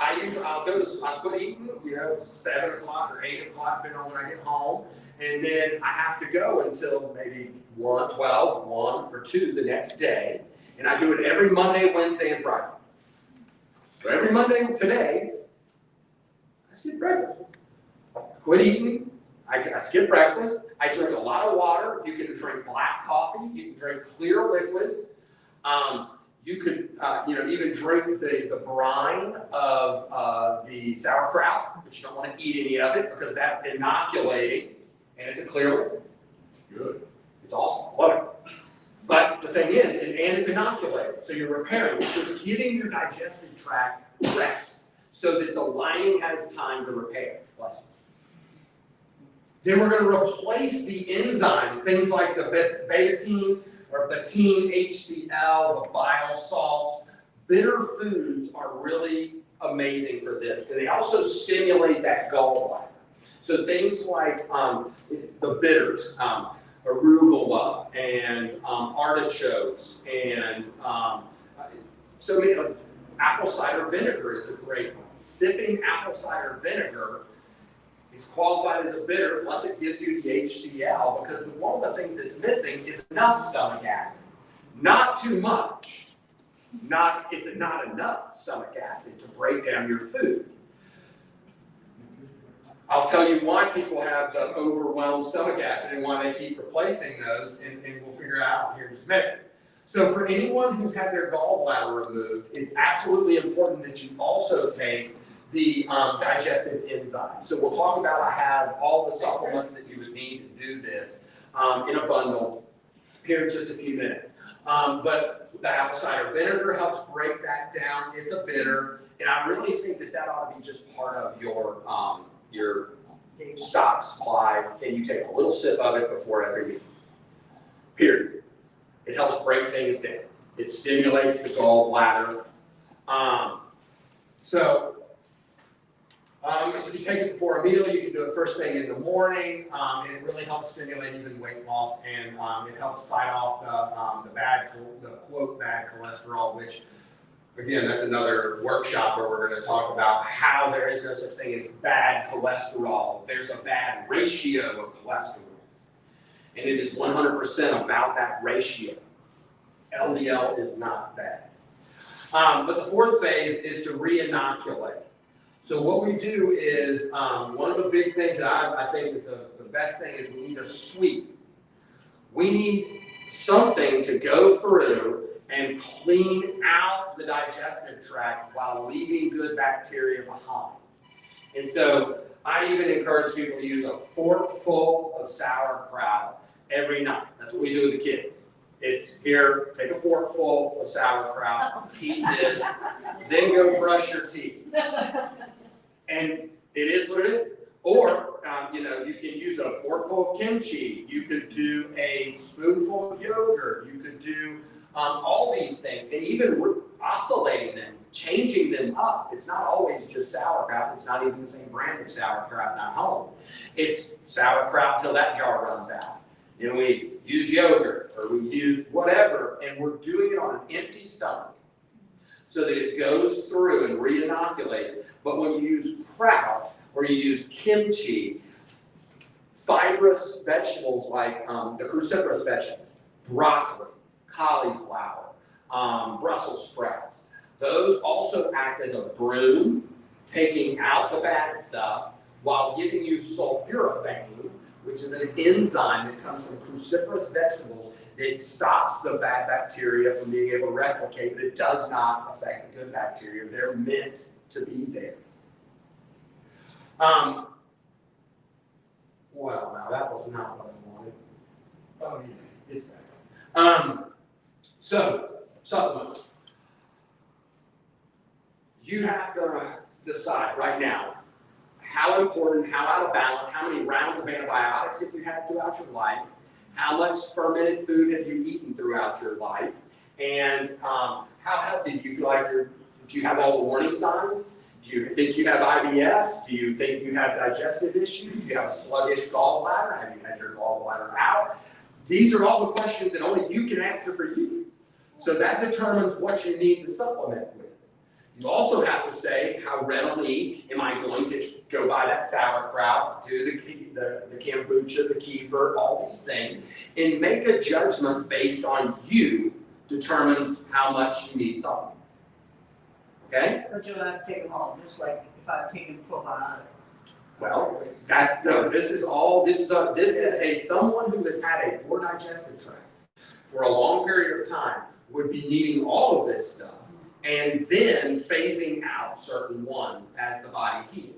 I'll quit eating, 7 o'clock or 8 o'clock, depending on when I get home. And then I have to go until maybe 1, 12, 1 or 2 the next day. And I do it every Monday, Wednesday, and Friday. So every Monday today, I skip breakfast. I quit eating, I skip breakfast. I drink a lot of water. You can drink black coffee. You can drink clear liquids. You could, even drink the brine of the sauerkraut, but you don't want to eat any of it because that's inoculating, and it's a clear liquid. Good. It's awesome. Love it. But the thing is, and it's inoculating, so you're repairing. So you're giving your digestive tract rest so that the lining has time to repair. Then we're going to replace the enzymes, things like the betaine or betaine, HCl, the bile salts. Bitter foods are really amazing for this, and they also stimulate that gallbladder. So things like the bitters, arugula and artichokes, and so many. Apple cider vinegar is a great one. Sipping apple cider vinegar is qualified as a bitter, plus it gives you the HCl, because one of the things that's missing is enough stomach acid. Not too much. It's not enough stomach acid to break down your food. I'll tell you why people have the overwhelmed stomach acid and why they keep replacing those, and we'll figure out here in just a minute. So for anyone who's had their gallbladder removed, it's absolutely important that you also take the digestive enzymes. So we'll talk about, I have all the supplements that you would need to do this in a bundle here in just a few minutes. But the apple cider vinegar helps break that down. It's a bitter, and I really think that ought to be just part of your stock supply, and you take a little sip of it before every meal. Period. It helps break things down. It stimulates the gallbladder. You can take it before a meal. You can do it first thing in the morning, and it really helps stimulate even weight loss, and it helps fight off the quote bad cholesterol, which, again, that's another workshop where we're going to talk about how there is no such thing as bad cholesterol. There's a bad ratio of cholesterol. And it is 100% about that ratio. LDL is not bad. But the fourth phase is to re-inoculate. So what we do is, one of the big things that I think is the best thing is we need a sweep. We need something to go through and clean out the digestive tract while leaving good bacteria behind. And so I even encourage people to use a forkful of sauerkraut every night. That's what we do with the kids. It's here, take a forkful of sauerkraut, eat this, then go brush your teeth. And it is what it is. Or, you can use a forkful of kimchi. You could do a spoonful of yogurt. You could do all these things, and even oscillating them, changing them up. It's not always just sauerkraut. It's not even the same brand of sauerkraut in our home. It's sauerkraut until that jar runs out. We use yogurt, or we use whatever, and we're doing it on an empty stomach. so that it goes through and re-inoculates. But when you use kraut or you use kimchi, fibrous vegetables like the cruciferous vegetables, broccoli, cauliflower, Brussels sprouts, those also act as a broom, taking out the bad stuff while giving you sulforaphane, which is an enzyme that comes from cruciferous vegetables. It stops the bad bacteria from being able to replicate, but it does not affect the good bacteria. They're meant to be there. Well, now that was not what I wanted. Oh, yeah, it's back. So, supplements. You have to decide right now how important, how out of balance, how many rounds of antibiotics have you had throughout your life, how much fermented food have you eaten throughout your life, and how healthy do you feel like you're, do you have all the warning signs? Do you think you have IBS? Do you think you have digestive issues? Do you have a sluggish gallbladder? Have you had your gallbladder out? These are all the questions that only you can answer for you. So that determines what you need to supplement with. You also have to say, how readily am I going to go buy that sauerkraut, do the kombucha, the kefir, all these things, and make a judgment based on you determines how much you need supplements. Okay? Or do I have to take them all, just like if I'm taking probiotics? Well, that's no. This is all. This is a someone who has had a poor digestive tract for a long period of time would be needing all of this stuff, and then phasing out certain ones as the body heals.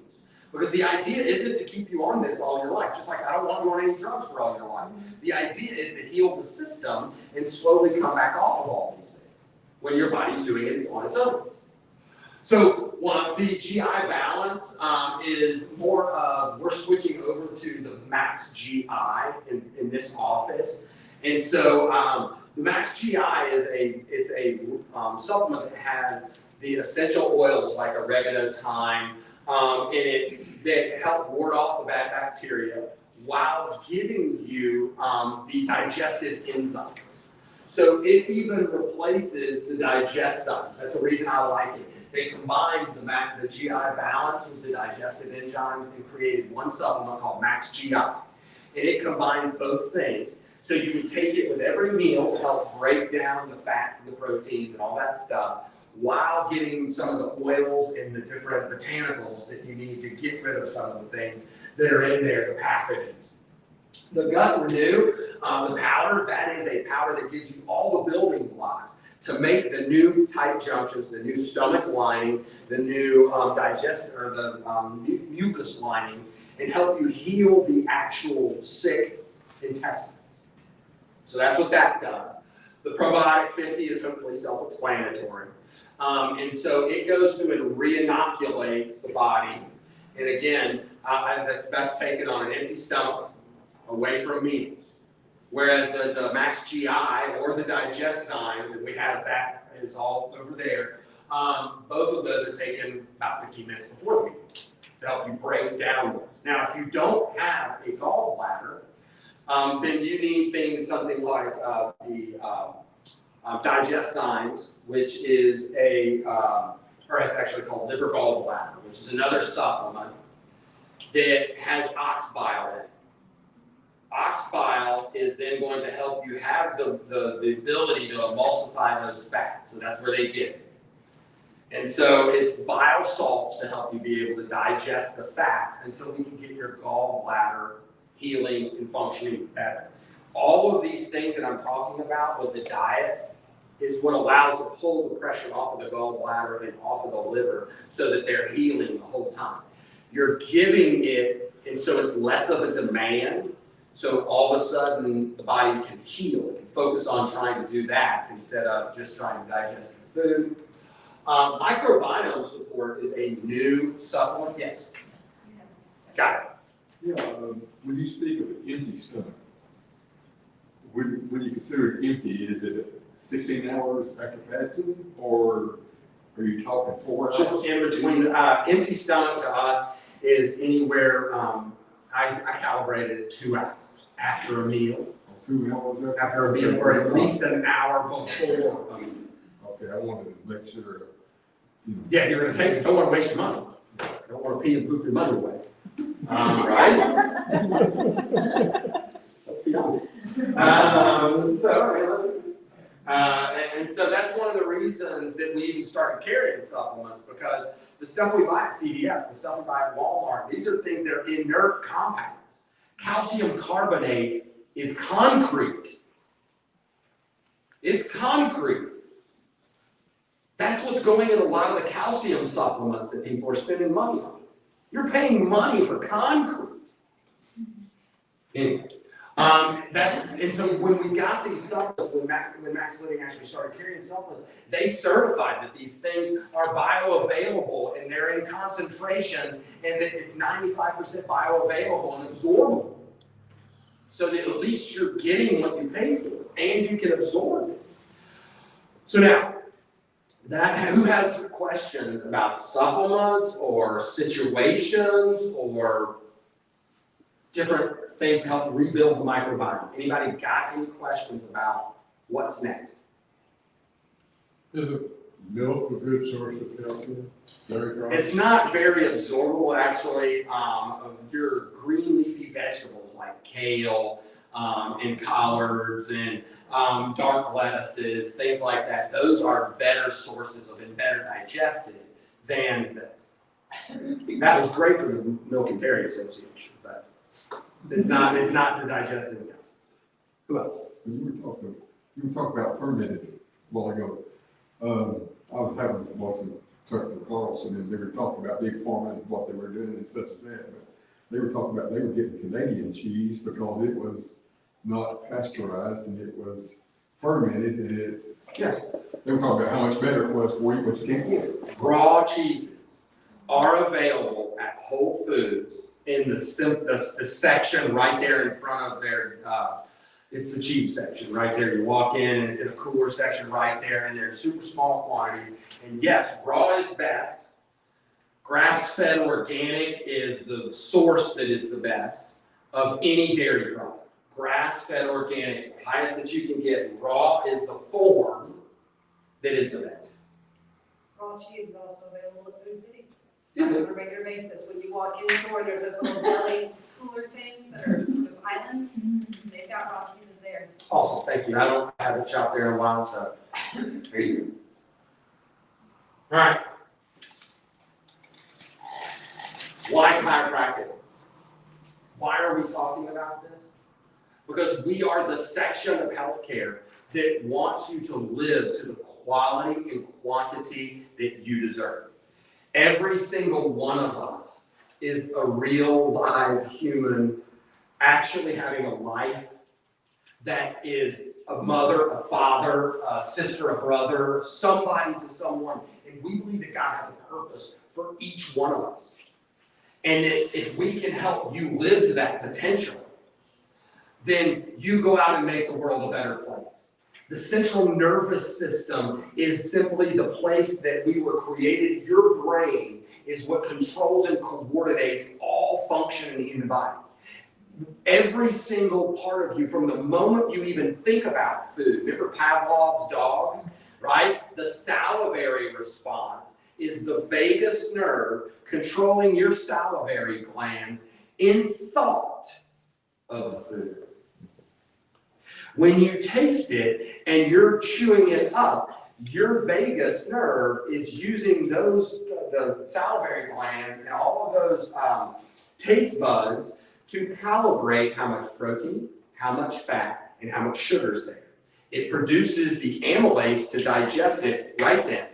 Because the idea isn't to keep you on this all your life. Just like I don't want you on any drugs for all your life. The idea is to heal the system and slowly come back off of all these things when your body's doing it on its own. So the GI balance is more of, we're switching over to the Max GI in this office. And so the Max GI is a supplement that has the essential oils like oregano, thyme, in it that help ward off the bad bacteria while giving you the digestive enzyme. So it even replaces the digestive. That's the reason I like it. They combined the GI balance with the digestive enzymes and created one supplement called Max GI. And it combines both things. So you can take it with every meal to help break down the fats and the proteins and all that stuff while getting some of the oils and the different botanicals that you need to get rid of some of the things that are in there, the pathogens. The Gut Renew, the powder, that is a powder that gives you all the building blocks to make the new tight junctions, the new stomach lining, the new digestive or the mucus lining, and help you heal the actual sick intestines. So that's what that does. The Probiotic 50 is hopefully self-explanatory. And so it goes through and re-inoculates the body. And again, that's best taken on an empty stomach, away from meals. Whereas the Max GI or the Digestizymes, and we have that is all over there, both of those are taken about 15 minutes before the meal to help you break down those. Now, if you don't have a gallbladder, then you need things, something like the Digestizymes, which is or it's actually called liver gallbladder, which is another supplement that has ox bile in it. Ox bile is then going to help you have the ability to emulsify those fats. So that's where they get it. And so it's bile salts to help you be able to digest the fats until we can get your gallbladder healing and functioning better. All of these things that I'm talking about with the diet is what allows to pull the pressure off of the gallbladder and off of the liver so that they're healing the whole time. You're giving it, and so it's less of a demand. So all of a sudden, the body can heal. It can focus on trying to do that instead of just trying to digest your food. Microbiome support is a new supplement. Yes. Got it. Yeah, when you speak of an empty stomach, when you consider it empty, is it 16 hours after fasting, or are you talking 4 hours? Just in between. Empty stomach to us is anywhere, I calibrated it 2 hours after a meal. 2 hours After a meal, or at least an hour before a meal. Okay, I wanted to make sure. Yeah, you're gonna take it, don't wanna waste your money. Don't wanna pee and poop your money away. Right? Let's be honest. And so that's one of the reasons that we even started carrying supplements, because the stuff we buy at CVS, the stuff we buy at Walmart, these are things that are inert compounds. Calcium carbonate is concrete. It's concrete. That's what's going in a lot of the calcium supplements that people are spending money on. You're paying money for concrete. Anyway, and so when we got these supplements, when Max Living actually started carrying supplements, they certified that these things are bioavailable and they're in concentrations and that it's 95% bioavailable and absorbable. So that at least you're getting what you pay for and you can absorb it. So now, who has questions about supplements or situations or different things to help rebuild the microbiome? Anybody got any questions about what's next? Is milk a good source of calcium? Dairy products? It's not very absorbable, actually. Your green leafy vegetables like kale and collards and dark lettuces, things like that, those are better sources of and better digested than that was great for the Milk and Dairy Association, but it's not for digesting calcium. Who else? You were talking about fermented a while ago. I was having lots of talk with Carlson, and they were talking about big pharma and what they were doing and such as that. But they were talking about they were getting Canadian cheese because it was not pasteurized and it was fermented, and they were talking about how much better it was for you, but you can't get it. Raw cheeses are available at Whole Foods in the section right there in front of their, it's the cheap section right there. You walk in and it's in a cooler section right there, and they're super small quantities. And yes, raw is best. Grass-fed organic is the source that is the best of any dairy product. Grass-fed organic is the highest that you can get. Raw is the form that is the best. Raw cheese is also available at Food City. Is it? On a regular basis. When you walk in the store, there's those little deli cooler things that are sort of islands. They've got raw cheeses there. Awesome, thank you. I haven't shopped there in a while, so there you go. All right. Why chiropractic? Why are we talking about this? Because we are the section of healthcare that wants you to live to the quality and quantity that you deserve. Every single one of us is a real live human actually having a life that is a mother, a father, a sister, a brother, somebody to someone. And we believe that God has a purpose for each one of us. And if we can help you live to that potential, then you go out and make the world a better place. The central nervous system is simply the place that we were created. Your brain is what controls and coordinates all function in the human body. Every single part of you, from the moment you even think about food, remember Pavlov's dog, right? The salivary response is the vagus nerve controlling your salivary glands in thought of the food. When you taste it and you're chewing it up, your vagus nerve is using the salivary glands and all of those taste buds to calibrate how much protein, how much fat, and how much sugar is there. It produces the amylase to digest it right then.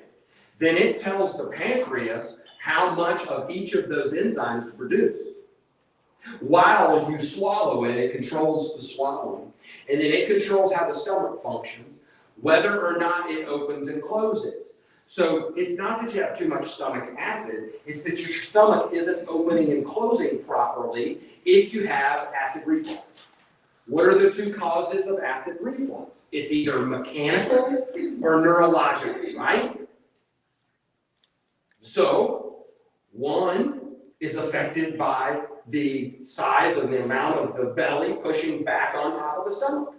Then it tells the pancreas how much of each of those enzymes to produce. While you swallow it, it controls the swallowing. And then it controls how the stomach functions, whether or not it opens and closes. So it's not that you have too much stomach acid, it's that your stomach isn't opening and closing properly if you have acid reflux. What are the two causes of acid reflux? It's either mechanical or neurological, right? So one is affected by the size and the amount of the belly pushing back on top of the stomach.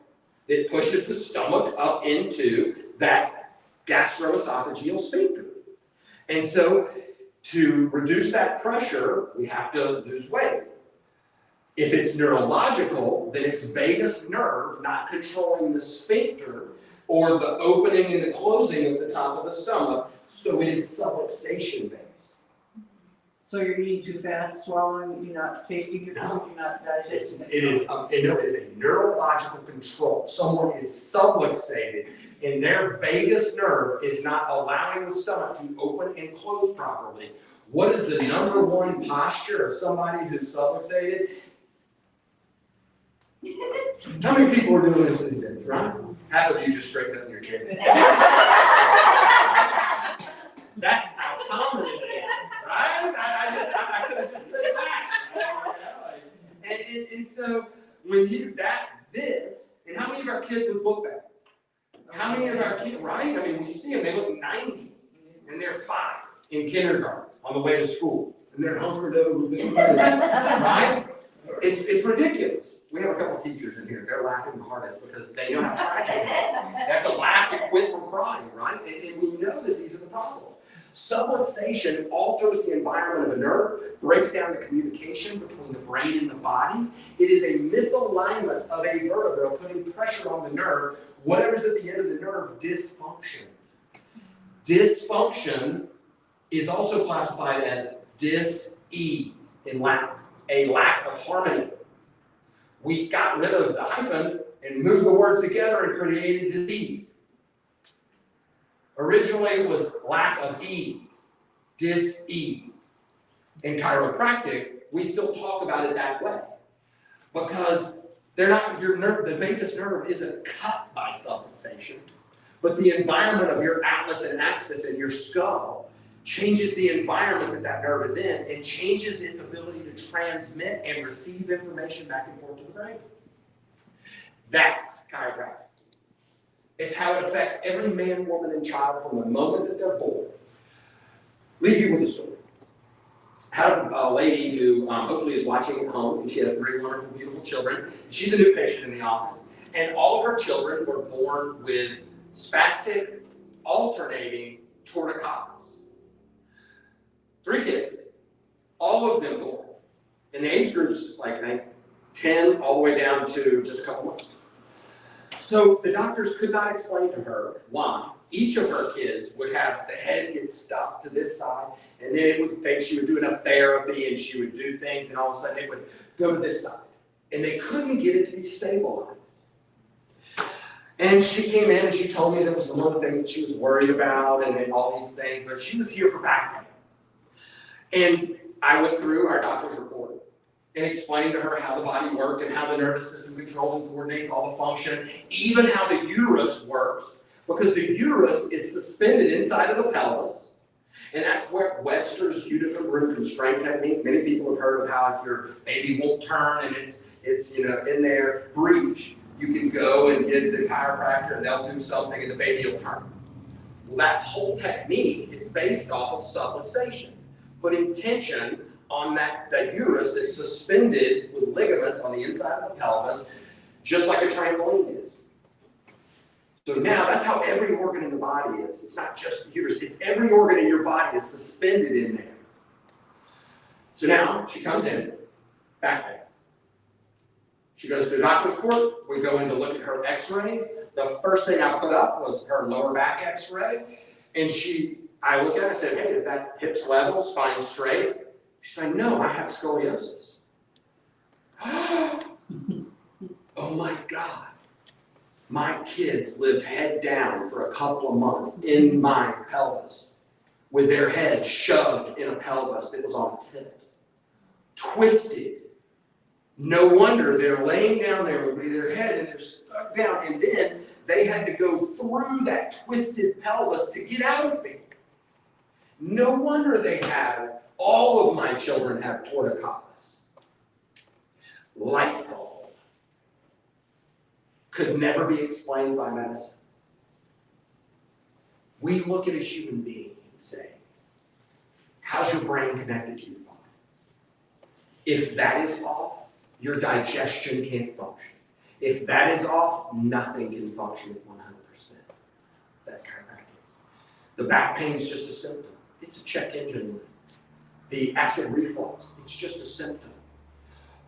It pushes the stomach up into that gastroesophageal sphincter. And so to reduce that pressure, we have to lose weight. If it's neurological, then it's vagus nerve not controlling the sphincter or the opening and the closing of the top of the stomach, so it is subluxation based. So you're eating too fast, swallowing, you're not tasting your food, you're not digesting it. It is a neurological control. Someone is subluxated and their vagus nerve is not allowing the stomach to open and close properly. What is the number one posture of somebody who's subluxated? How many people are doing this these days, right? Half of you just straightened up in your chair. That's how common it is, right? I could have just said that. And so when you and how many of our kids would book that? How many of our kids, right? I mean, we see them, they look 90, and they're 5 in kindergarten on the way to school, and they're hunkered over, right? It's ridiculous. We have a couple teachers in here, they're laughing the hardest because they know how tragic it is. They have to laugh to quit from crying, right? And we know that these are the problems. Subluxation alters the environment of a nerve, breaks down the communication between the brain and the body. It is a misalignment of a vertebra putting pressure on the nerve. Whatever's at the end of the nerve, dysfunction. Dysfunction is also classified as dis-ease in Latin, a lack of harmony. We got rid of the hyphen and moved the words together and created disease. Originally, it was lack of ease, dis-ease. In chiropractic, we still talk about it that way because the vagus nerve isn't cut by subluxation, but the environment of your atlas and axis in your skull changes the environment that nerve is in and changes its ability to transmit and receive information back and forth to the brain. That's chiropractic. It's how it affects every man, woman, and child from the moment that they're born. Leave you with a story. I have a lady who hopefully is watching at home, and she has 3 wonderful, beautiful children. She's a new patient in the office, and all of her children were born with spastic, alternating torticollis. 3 kids, all of them born. And the age group's like 10 all the way down to just a couple months. So the doctors could not explain to her why each of her kids would have the head get stuck to this side, and then it would think she would do enough therapy and she would do things, and all of a sudden it would go to this side. And they couldn't get it to be stabilized. And she came in and she told me that was one of the things that she was worried about and all these things, but she was here for back pain. And I went through our doctor's report and explained to her how the body worked and how the nervous system controls and coordinates all the function, even how the uterus works, because the uterus is suspended inside of the pelvis, and that's where Webster's uterine root constraint technique. Many people have heard of how if your baby won't turn and it's in their breech, you can go and get the chiropractor and they'll do something and the baby will turn. Well, that whole technique is based off of subluxation, putting tension on that uterus that's suspended with ligaments on the inside of the pelvis, just like a trampoline is. So now that's how every organ in the body is. It's not just the uterus, it's every organ in your body is suspended in there. So now she comes in, back pain. She goes to the doctor's report, we go in to look at her x-rays. The first thing I put up was her lower back x-ray, and I look at it and said, hey, is that hips level, spine straight? She's like, no, I have scoliosis. Oh my God. My kids lived head down for a couple of months in my pelvis with their head shoved in a pelvis that was on a tilt. Twisted. No wonder they're laying down there with their head and they're stuck down, and then they had to go through that twisted pelvis to get out of it. No wonder all of my children have torticollis. Light bulb. Could never be explained by medicine. We look at a human being and say, how's your brain connected to your body? If that is off, your digestion can't function. If that is off, nothing can function at 100%. That's chiropractic. The back pain is just a symptom. It's a check engine light. The acid reflux, it's just a symptom.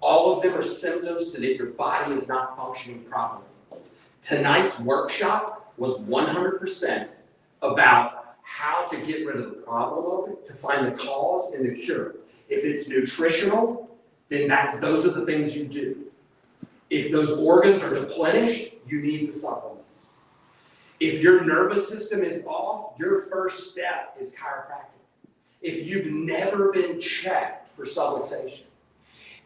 All of them are symptoms to that your body is not functioning properly. Tonight's workshop was 100% about how to get rid of the problem of it, to find the cause and the cure. If it's nutritional, then those are the things you do. If those organs are depleted, you need the supplements. If your nervous system is off, your first step is chiropractic. If you've never been checked for subluxation,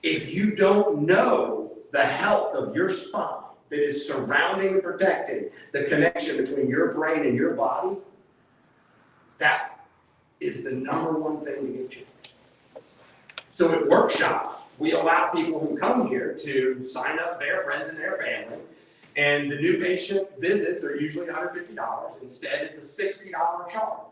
if you don't know the health of your spine that is surrounding and protecting the connection between your brain and your body, that is the number one thing to get checked. So at workshops, we allow people who come here to sign up their friends and their family, and the new patient visits are usually $150. Instead, it's a $60 charge.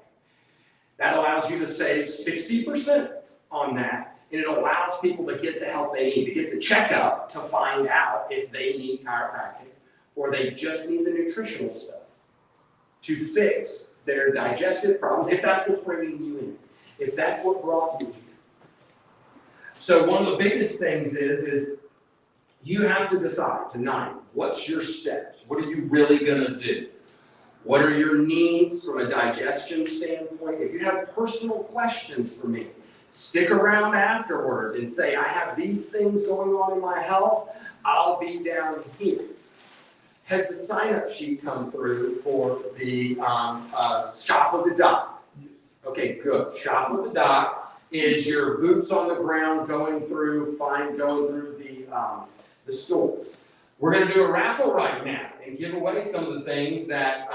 That allows you to save 60% on that, and it allows people to get the help they need, to get the checkup to find out if they need chiropractic or they just need the nutritional stuff to fix their digestive problems, if that's what's bringing you in, if that's what brought you here. So one of the biggest things is you have to decide tonight, what's your steps? What are you really gonna do? What are your needs from a digestion standpoint? If you have personal questions for me, stick around afterwards and say, I have these things going on in my health, I'll be down here. Has the sign-up sheet come through for the Shop with the Doc? Okay, good. Shop with the Doc is your boots on the ground going through the store. We're going to do a raffle right now and give away some of the things that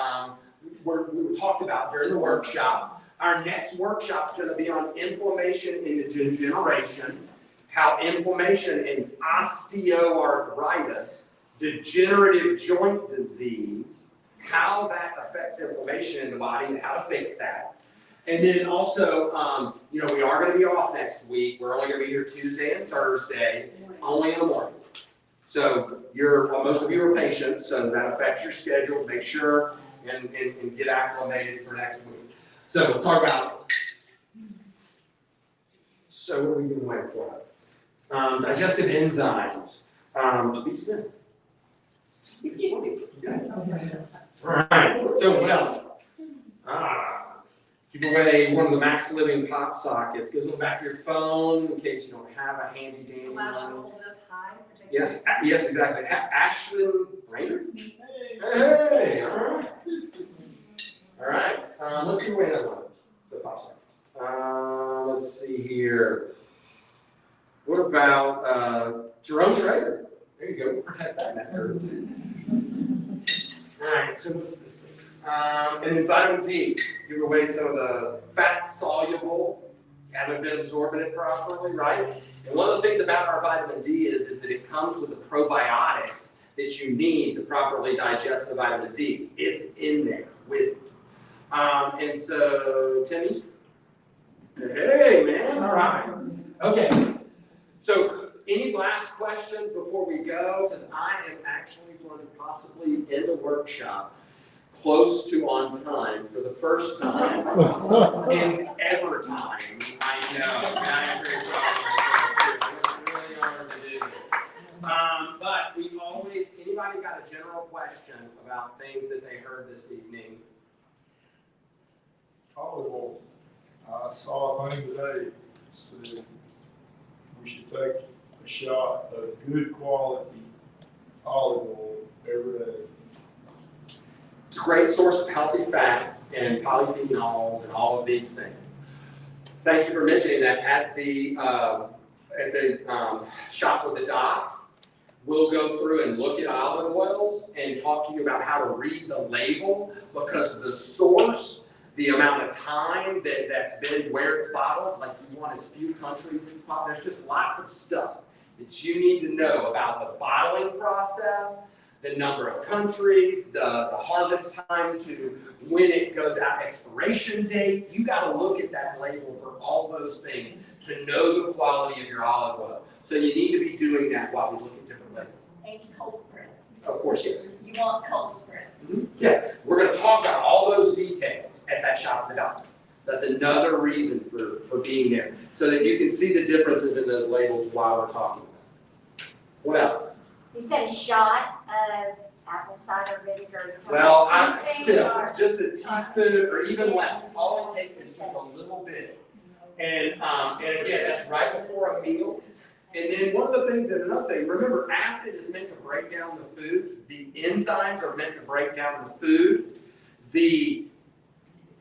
we were talked about during the workshop. Our next workshop is going to be on inflammation in degeneration, how inflammation in osteoarthritis, degenerative joint disease, how that affects inflammation in the body and how to fix that. And then also, we are going to be off next week. We're only going to be here Tuesday and Thursday, only in the morning. So most of you are patients, so that affects your schedules. Make sure and get acclimated for next week. So we'll talk about, so what are we doing waiting for? Digestive enzymes. To be spent. All right, so what else? Keep away one of the Max Living pop sockets. Goes on the back of your phone in case you don't have a handy dandy one. Allows you to hold it up high. Yes, exactly. Ashlyn Rainer? Hey, all right. All right, let's give away another one, the pop socket. Let's see here. What about Jerome Schrader? There you go, protect that network. All right, so what's this thing? And then vitamin D, give away some of the fat-soluble, haven't been absorbing it properly, right? And one of the things about our vitamin D is that it comes with the probiotics that you need to properly digest the vitamin D. It's in there with it. And so, Timmy? Hey, man, all right. Okay, so any last questions before we go? Because I am actually going to possibly end the workshop close to on time for the first time in ever time. I know, and I am very proud of myself too. I'm really honored to do this. But we always, anybody got a general question about things that they heard this evening? Olive oil. I saw a thing today, said we should take a shot of good quality olive oil every day. It's a great source of healthy fats and polyphenols and all of these things. Thank you for mentioning that. At the Shop with the Doc, we'll go through and look at olive oils and talk to you about how to read the label, because the source, the amount of time that's been where it's bottled, like you want as few countries as possible. There's just lots of stuff that you need to know about the bottling process, the number of countries, the harvest time to when it goes out, expiration date. You got to look at that label for all those things to know the quality of your olive oil. So you need to be doing that while we look at different labels. And cold press. Of course, yes. You want cold press. Yeah, we're going to talk about all those details at that Shop with the Doc. So that's another reason for being there, so that you can see the differences in those labels while we're talking about it. What else? You said a shot of apple cider vinegar. Well, I Teaspoon sip, or- just a teaspoon or even less. All it takes is just a little bit. And again, that's right before a meal. And then one of the things, and another thing, remember, acid is meant to break down the food. The enzymes are meant to break down the food. The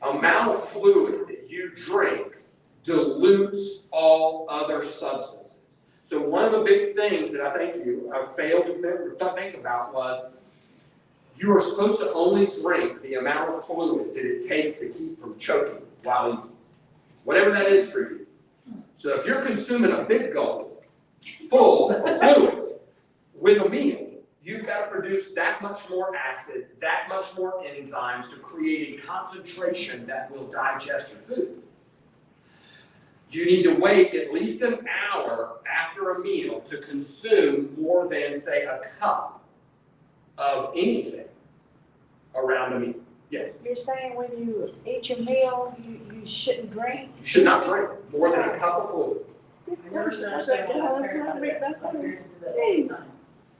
amount of fluid that you drink dilutes all other substances. So one of the big things that I failed to think about was you are supposed to only drink the amount of fluid that it takes to keep from choking while eating. Whatever that is for you. So if you're consuming a big gulp full of fluid with a meal, you've got to produce that much more acid, that much more enzymes to create a concentration that will digest your food. You need to wait at least an hour after a meal to consume more than, say, a cup of anything around a meal. Yes? You're saying when you eat your meal, you shouldn't drink? You should not drink more than a cup of fluid. I never understood why my parents did that. My parents did that all the time.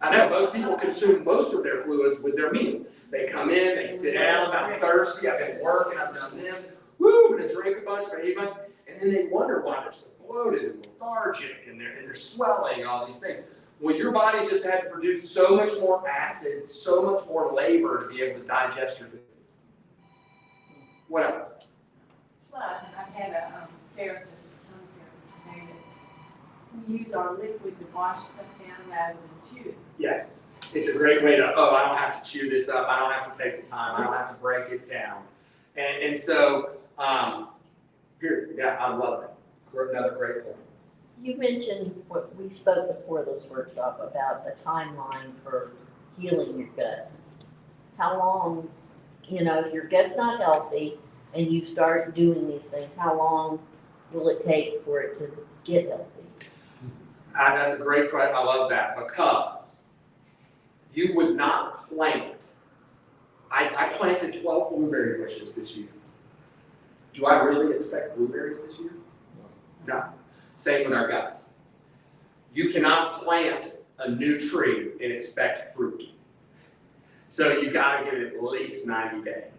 I know most people consume most of their fluids with their meal. They come in, they sit down, I'm thirsty, I've been working, I've done this, woo, I'm gonna drink a bunch, I'm gonna eat a bunch, and then they wonder why they're so bloated and lethargic and they're swelling and all these things. Well, your body just had to produce so much more acid, so much more labor to be able to digest your food. What else? Plus, I had a therapist, say that we use our liquid to wash stuff down rather than chew. Yes. It's a great way to, I don't have to chew this up, I don't have to take the time, I don't have to break it down. And so, here, yeah, I love that. Another great point. You mentioned what we spoke before this workshop about the timeline for healing your gut. How long, if your gut's not healthy and you start doing these things, how long will it take for it to get healthy? That's a great question. I love that, because you would not plant. I planted 12 blueberry bushes this year. Do I really expect blueberries this year? No. Same with our guts. You cannot plant a new tree and expect fruit. So you got to give it at least 90 days.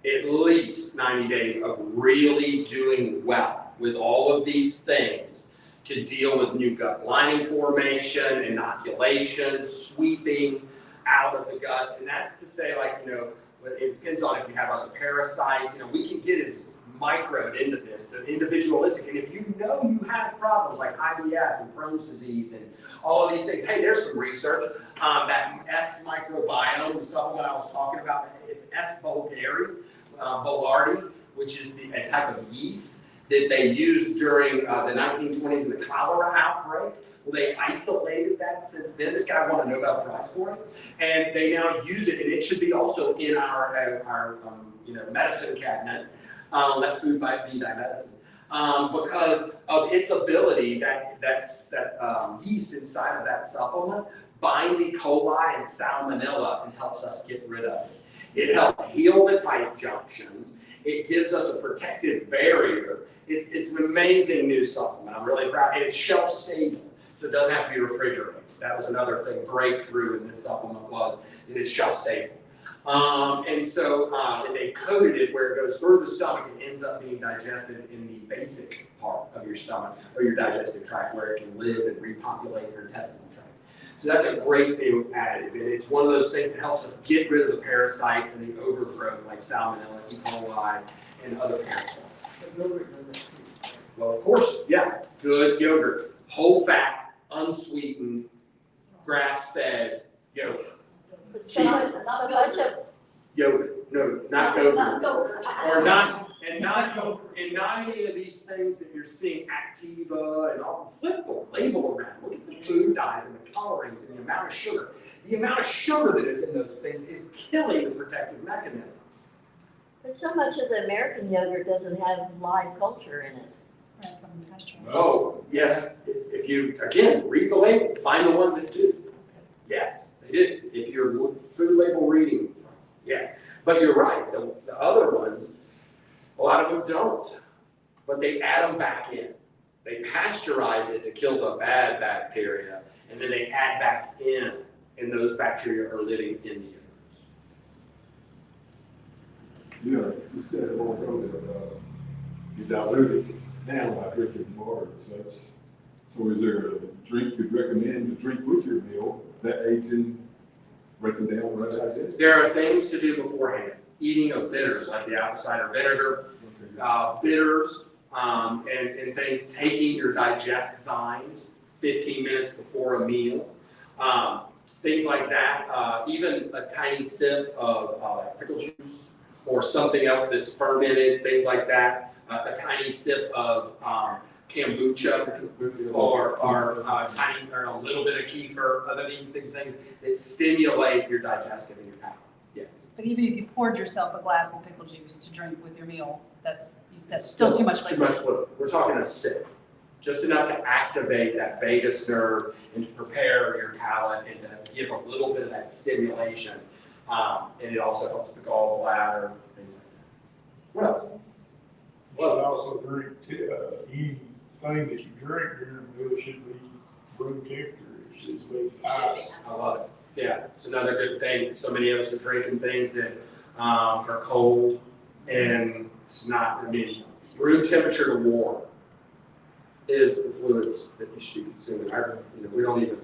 At least 90 days of really doing well with all of these things to deal with new gut lining formation, inoculation, sweeping out of the guts. And that's to say, it depends on if you have other parasites. We can get as microed into this, to individualistic. And if you know you have problems like IBS and Crohn's disease and all of these things, hey, there's some research. That S microbiome, the supplement I was talking about, it's S. boulardii, which is a type of yeast that they used during the 1920s in the cholera outbreak. Well, they isolated that since then. This guy won a Nobel Prize for it. And they now use it, and it should be also in our medicine cabinet. Let food be thy medicine. Because of its ability, that yeast inside of that supplement binds E. coli and salmonella and helps us get rid of it. It helps heal the tight junctions. It gives us a protective barrier. It's an amazing new supplement. I'm really proud. And it's shelf stable, so it doesn't have to be refrigerated. That was another thing, breakthrough in this supplement was it is shelf stable. And they coated it where it goes through the stomach and ends up being digested in the basic part of your stomach or your digestive tract where it can live and repopulate your intestinal tract. So that's a great new additive. And it's one of those things that helps us get rid of the parasites and the overgrowth like salmonella, E. coli, and other parasites. Well, of course, yeah, good yogurt, whole fat, unsweetened, grass-fed yogurt. So much of Yogurt, no, not yogurt. Or not any of these things that you're seeing, Activa and all, flip the label around. Look at the food dyes and the colorings and the amount of sugar. The amount of sugar that is in those things is killing the protective mechanism. But so much of the American yogurt doesn't have live culture in it. Oh, yes, if you, again, read the label, find the ones that do. Yes, they did. If you're food label reading, yeah. But you're right, the other ones, a A lot of them don't, but they add them back in. They pasteurize it to kill the bad bacteria, and then they add back in, and those bacteria are living in the yogurts. Yeah, you said it won't go that, you dilute it down by drinking water, so that's, so is there a drink you'd recommend to drink with your meal that aids in breaking down right digestion? There are things to do beforehand. Eating of bitters, like the apple cider vinegar, bitters, and things, taking your digest zymes 15 minutes before a meal. Things like that, even a tiny sip of pickle juice or something else that's fermented, things like that. A tiny sip of kombucha or tiny, or a little bit of kefir, other things that stimulate your digestive and your palate. Yes. But even if you poured yourself a glass of pickle juice to drink with your meal, that's still too much Too liquid. much fluid. We're talking a sip. Just enough to activate that vagus nerve and to prepare your palate and to give a little bit of that stimulation. And it also helps the gallbladder, things like that. What else? You should also drink, anything that you drink during the meal should be room temperature, it should be ice. I love it. Yeah, it's another good thing. So many of us are drinking things that are cold, and it's not, I mean, room temperature to warm is the fluids that you should be consuming. We don't even.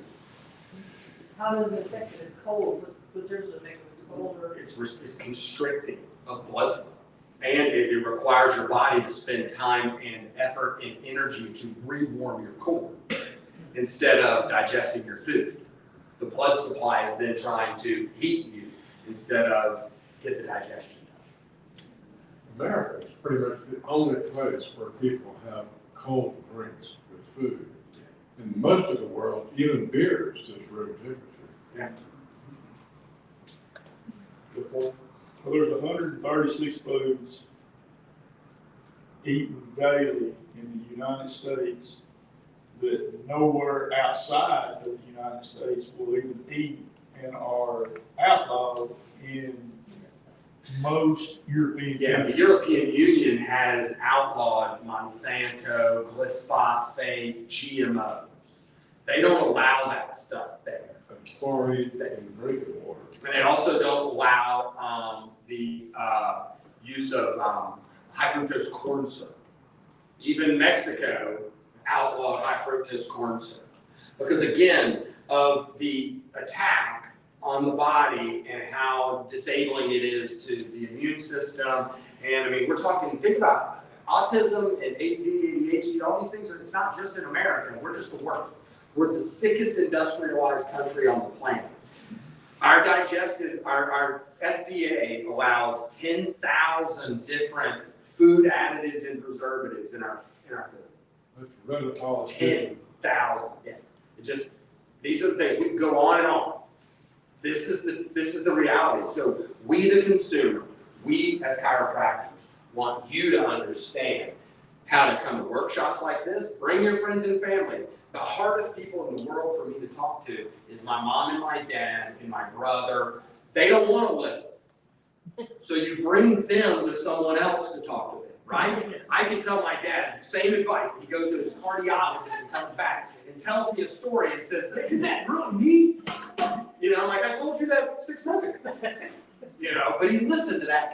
How does it affect if it's cold? What does it make if it's colder? It's constricting of blood flow. And it requires your body to spend time and effort and energy to re-warm your core instead of digesting your food. The blood supply is then trying to heat you instead of get the digestion done. America is pretty much the only place where people have cold drinks with food. In most of the world, even beer is just room temperature. Yeah. Good point. Well, there's 136 foods eaten daily in the United States that nowhere outside of the United States will even eat and are outlawed in most European Yeah, the countries. European Union has outlawed Monsanto, glyphosate, GMOs. They don't allow that stuff there. And chlorine in drinking water. And they also don't allow the use of high fructose corn syrup. Even Mexico outlawed high fructose corn syrup. Because again, of the attack on the body and how disabling it is to the immune system. And I mean, we're talking, think about autism and ADD, ADHD, all these things, it's not just in America, we're just the worst. We're the sickest industrialized country on the planet. Our FDA allows 10,000 different food additives and preservatives in our food. Let's run it all. 10,000, yeah. These are the things, we can go on and on. This is the reality. So we, the consumer, we as chiropractors want you to understand how to come to workshops like this. Bring your friends and family. The hardest people in the world for me to talk to is my mom and my dad and my brother. They don't want to listen. So you bring them to someone else to talk to them, right? I can tell my dad, same advice. He goes to his cardiologist and comes back and tells me a story and says, isn't that really neat? You know, like I told you that 6 months ago. You know, but he listened to that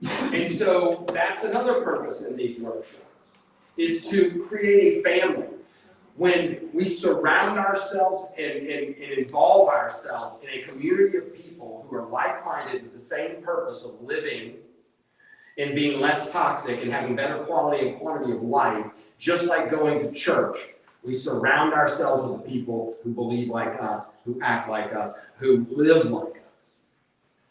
guy. And so that's another purpose in these workshops, is to create a family. When we surround ourselves and involve ourselves in a community of people who are like-minded with the same purpose of living and being less toxic and having better quality and quantity of life, just like going to church, we surround ourselves with the people who believe like us, who act like us, who live like us.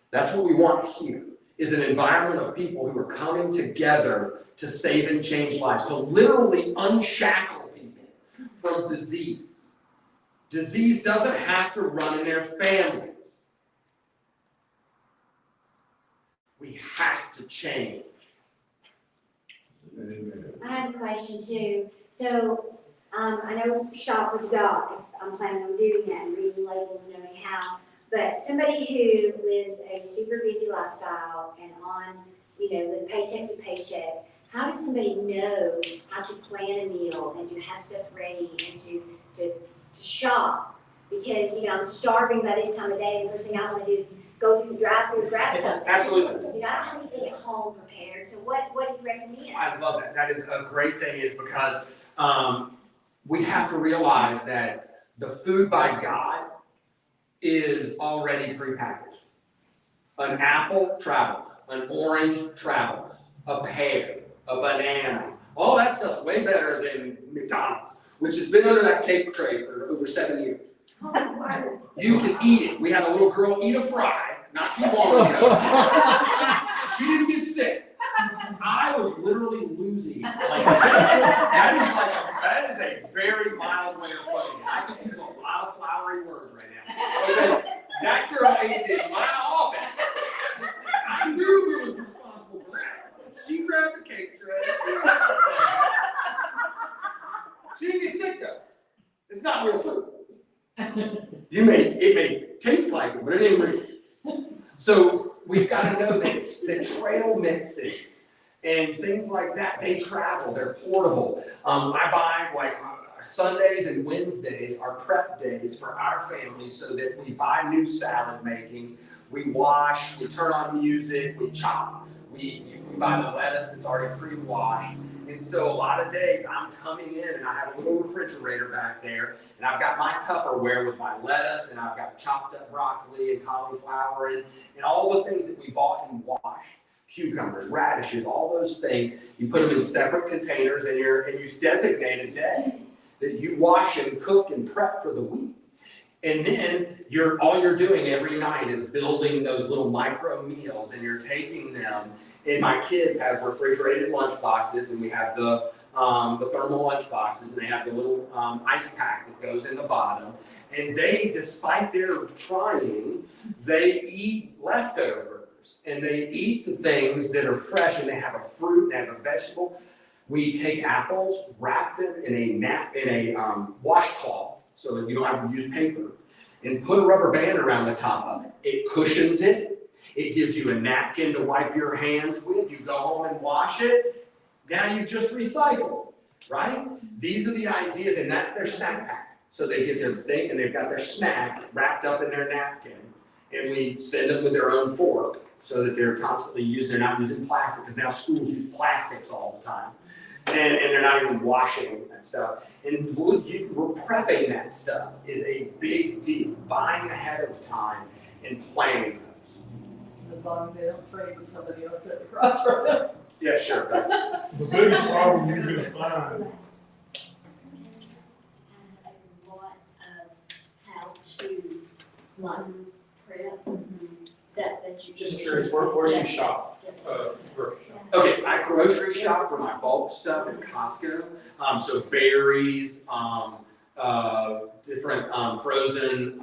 That's what we want here, is an environment of people who are coming together to save and change lives, to literally unshackle from disease. Disease doesn't have to run in their families. We have to change. I have a question too. So, I know shop with God, I'm planning on doing that and reading labels, knowing how. But somebody who lives a super busy lifestyle and on the paycheck to paycheck. How does somebody know how to plan a meal and to have stuff ready and to shop? Because, I'm starving by this time of day, and the first thing I want to do is go through the drive-thru and grab something. Absolutely. I don't have anything at home prepared, so what do you recommend? I love that. That is a great thing, is because we have to realize that the food by God is already prepackaged. An apple travels, an orange travels, a pear, a banana, all that stuff's way better than McDonald's, which has been under that cake tray for over 7 years. You can eat it. We had a little girl eat a fry not too long ago. She didn't get sick. I was literally losing it. That is a very mild way of putting it. I could use a lot of flowery words right now. Because that girl ate it in my office. I knew who was responsible for that. She grabbed the cake tray. She didn't get sick though. It's not real food. It may taste like it, but it ain't real. So we've got to know that the trail mixes and things like that, they travel, they're portable. I buy Sundays and Wednesdays are prep days for our family, so that we buy new salad makings, we wash, we turn on music, we chop, we buy the lettuce that's already pre-washed. And so a lot of days I'm coming in and I have a little refrigerator back there, and I've got my Tupperware with my lettuce, and I've got chopped up broccoli and cauliflower and all the things that we bought and washed, cucumbers, radishes, all those things. You put them in separate containers, and you designate a day that you wash and cook and prep for the week. And then all you're doing every night is building those little micro meals, and you're taking them. And my kids have refrigerated lunch boxes, and we have the thermal lunch boxes, and they have the little ice pack that goes in the bottom. And they, despite their trying, they eat leftovers, and they eat the things that are fresh, and they have a fruit, and they have a vegetable. We take apples, wrap them in a washcloth so that you don't have to use paper, and put a rubber band around the top of it. It cushions it. It gives you a napkin to wipe your hands with. You go home and wash it. Now you've just recycled, right? These are the ideas, and that's their snack pack. So they get their thing, and they've got their snack wrapped up in their napkin, and we send them with their own fork so that they're constantly they're not using plastic, because now schools use plastics all the time. And they're not even washing that stuff. And we're prepping that stuff is a big deal. Buying ahead of time and planning those. As long as they don't trade with somebody else sitting across from them. Yeah, sure. The biggest problem you're gonna find, A lot of how to prep that you. Just curious, where do you shop? Okay, I grocery shop for my bulk stuff at Costco. So berries, different frozen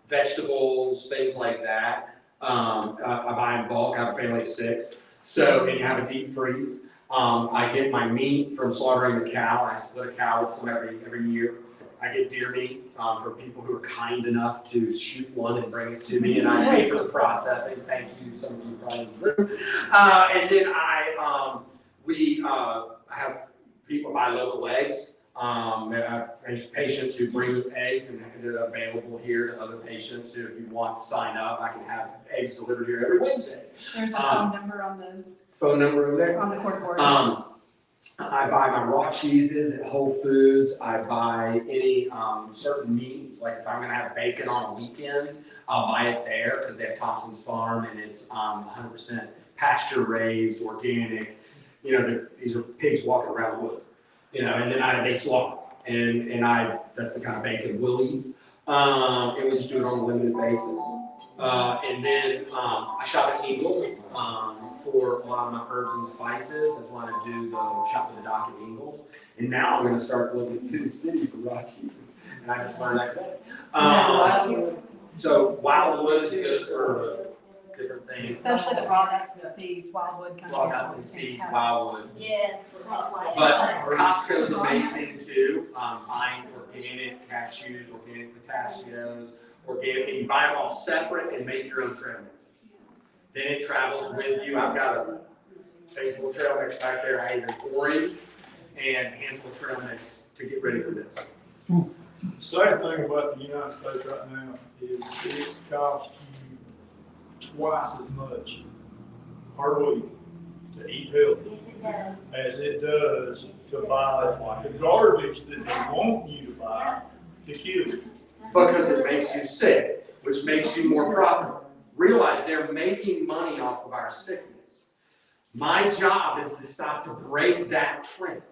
vegetables, things like that. I buy in bulk. I have a family of 6. So, and you have a deep freeze. I get my meat from slaughtering the cow. I split a cow with some every year. I get deer meat for people who are kind enough to shoot one and bring it to me, and I pay for the processing. Thank you, some of you probably in the room. And then we have people buy local eggs. I have patients who bring eggs, and they're available here to other patients. If you want to sign up, I can have eggs delivered here every Wednesday. There's a phone number on the Phone number over there. corkboard. I buy my raw cheeses at Whole Foods. I buy any certain meats, like if I'm gonna have bacon on a weekend, I'll buy it there because they have Thompson's Farm, and it's 100% pasture raised, organic. These are pigs walking around the woods, and then they slaughter, and that's the kind of bacon we'll eat, and we just do it on a limited basis. And then I shop at Ingles for a lot of my herbs and spices. That's why I do the shop at the dock at Ingles. And now I'm going to start looking at Food City for raw cheeses. And I just learned that today. So Wildwood goes for different things. Especially the raw nuts and seeds, wildwood kind of. Raw nuts and seeds, Wildwood. Yes, that's why. But Costco's amazing too. Buying organic cashews, organic pistachios, organic, and you buy them all separate and make your own trail mix. Then it travels with you. I've got handful of trail mix back there, I use chlorine and handful of trail mix to get ready for this. The second thing about the United States right now is it costs you twice as much per week to eat healthy Yes, it does. as it does to buy the garbage that they want you to buy to kill you. Because it makes you sick, which makes you more profitable. Realize they're making money off of our sickness. My job is to stop to break that trend,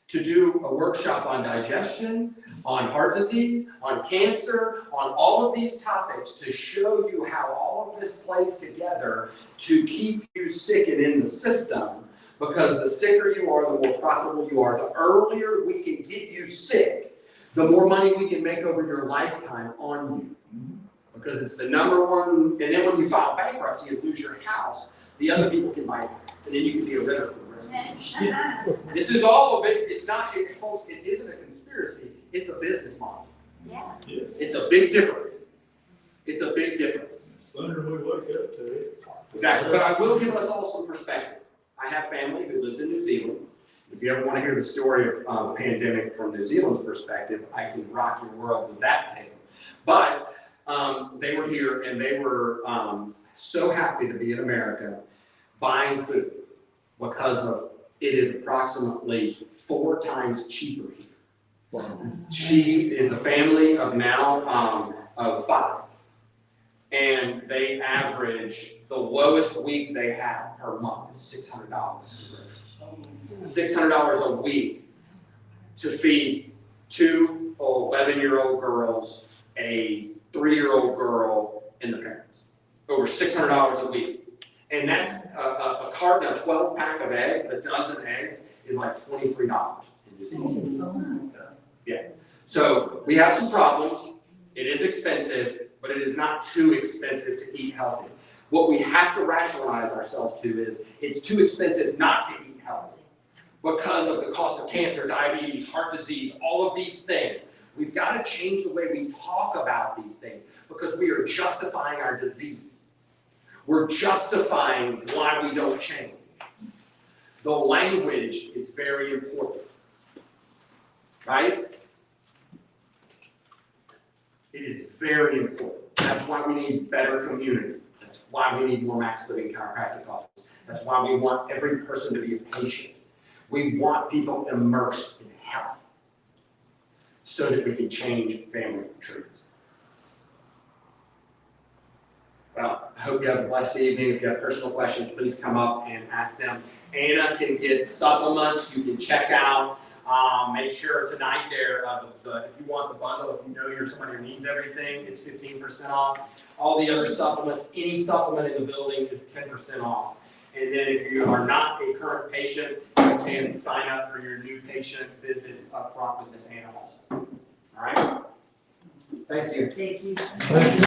to do a workshop on digestion, on heart disease, on cancer, on all of these topics to show you how all of this plays together to keep you sick and in the system. Because the sicker you are, the more profitable you are. The earlier we can get you sick, the more money we can make over your lifetime on you. Because it's the number one, and then when you file bankruptcy and lose your house, the other people can buy it, and then you can be a renter for the rest of your life. This is all of it, it's not, folks, it isn't a conspiracy, it's a business model. Yeah. It's a big difference. It's a big difference. Sooner we wake up to it. Exactly, but I will give us all some perspective. I have family who lives in New Zealand. If you ever want to hear the story of the pandemic from New Zealand's perspective, I can rock your world with that tale. But they were here and they were so happy to be in America buying food because of it is approximately 4 times cheaper here. Wow. She is a family of now of 5, and they average the lowest week they have per month is $600. $600 a week to feed 2 11-year-old girls, a 3-year-old girl, and the parents. Over $600 a week. And that's a carton, a 12-pack of eggs, a dozen eggs, is like $23 in New Zealand. Yeah. So we have some problems. It is expensive, but it is not too expensive to eat healthy. What we have to rationalize ourselves to is it's too expensive not to eat healthy because of the cost of cancer, diabetes, heart disease, all of these things. We've got to change the way we talk about these things because we are justifying our disease. We're justifying why we don't change. The language is very important, right? It is very important. That's why we need better community. That's why we need more max living chiropractic offices. That's why we want every person to be a patient. We want people immersed in health so that we can change family trees. Well, I hope you have a blessed evening. If you have personal questions, please come up and ask them. Anna can get supplements you can check out. Make sure tonight there, if you want the bundle, if you know you're somebody who needs everything, it's 15% off. All the other supplements, any supplement in the building is 10% off. And then if you are not a current patient, you can sign up for your new patient visits up front with Miss Anna also. All right? Thank you. Thank you.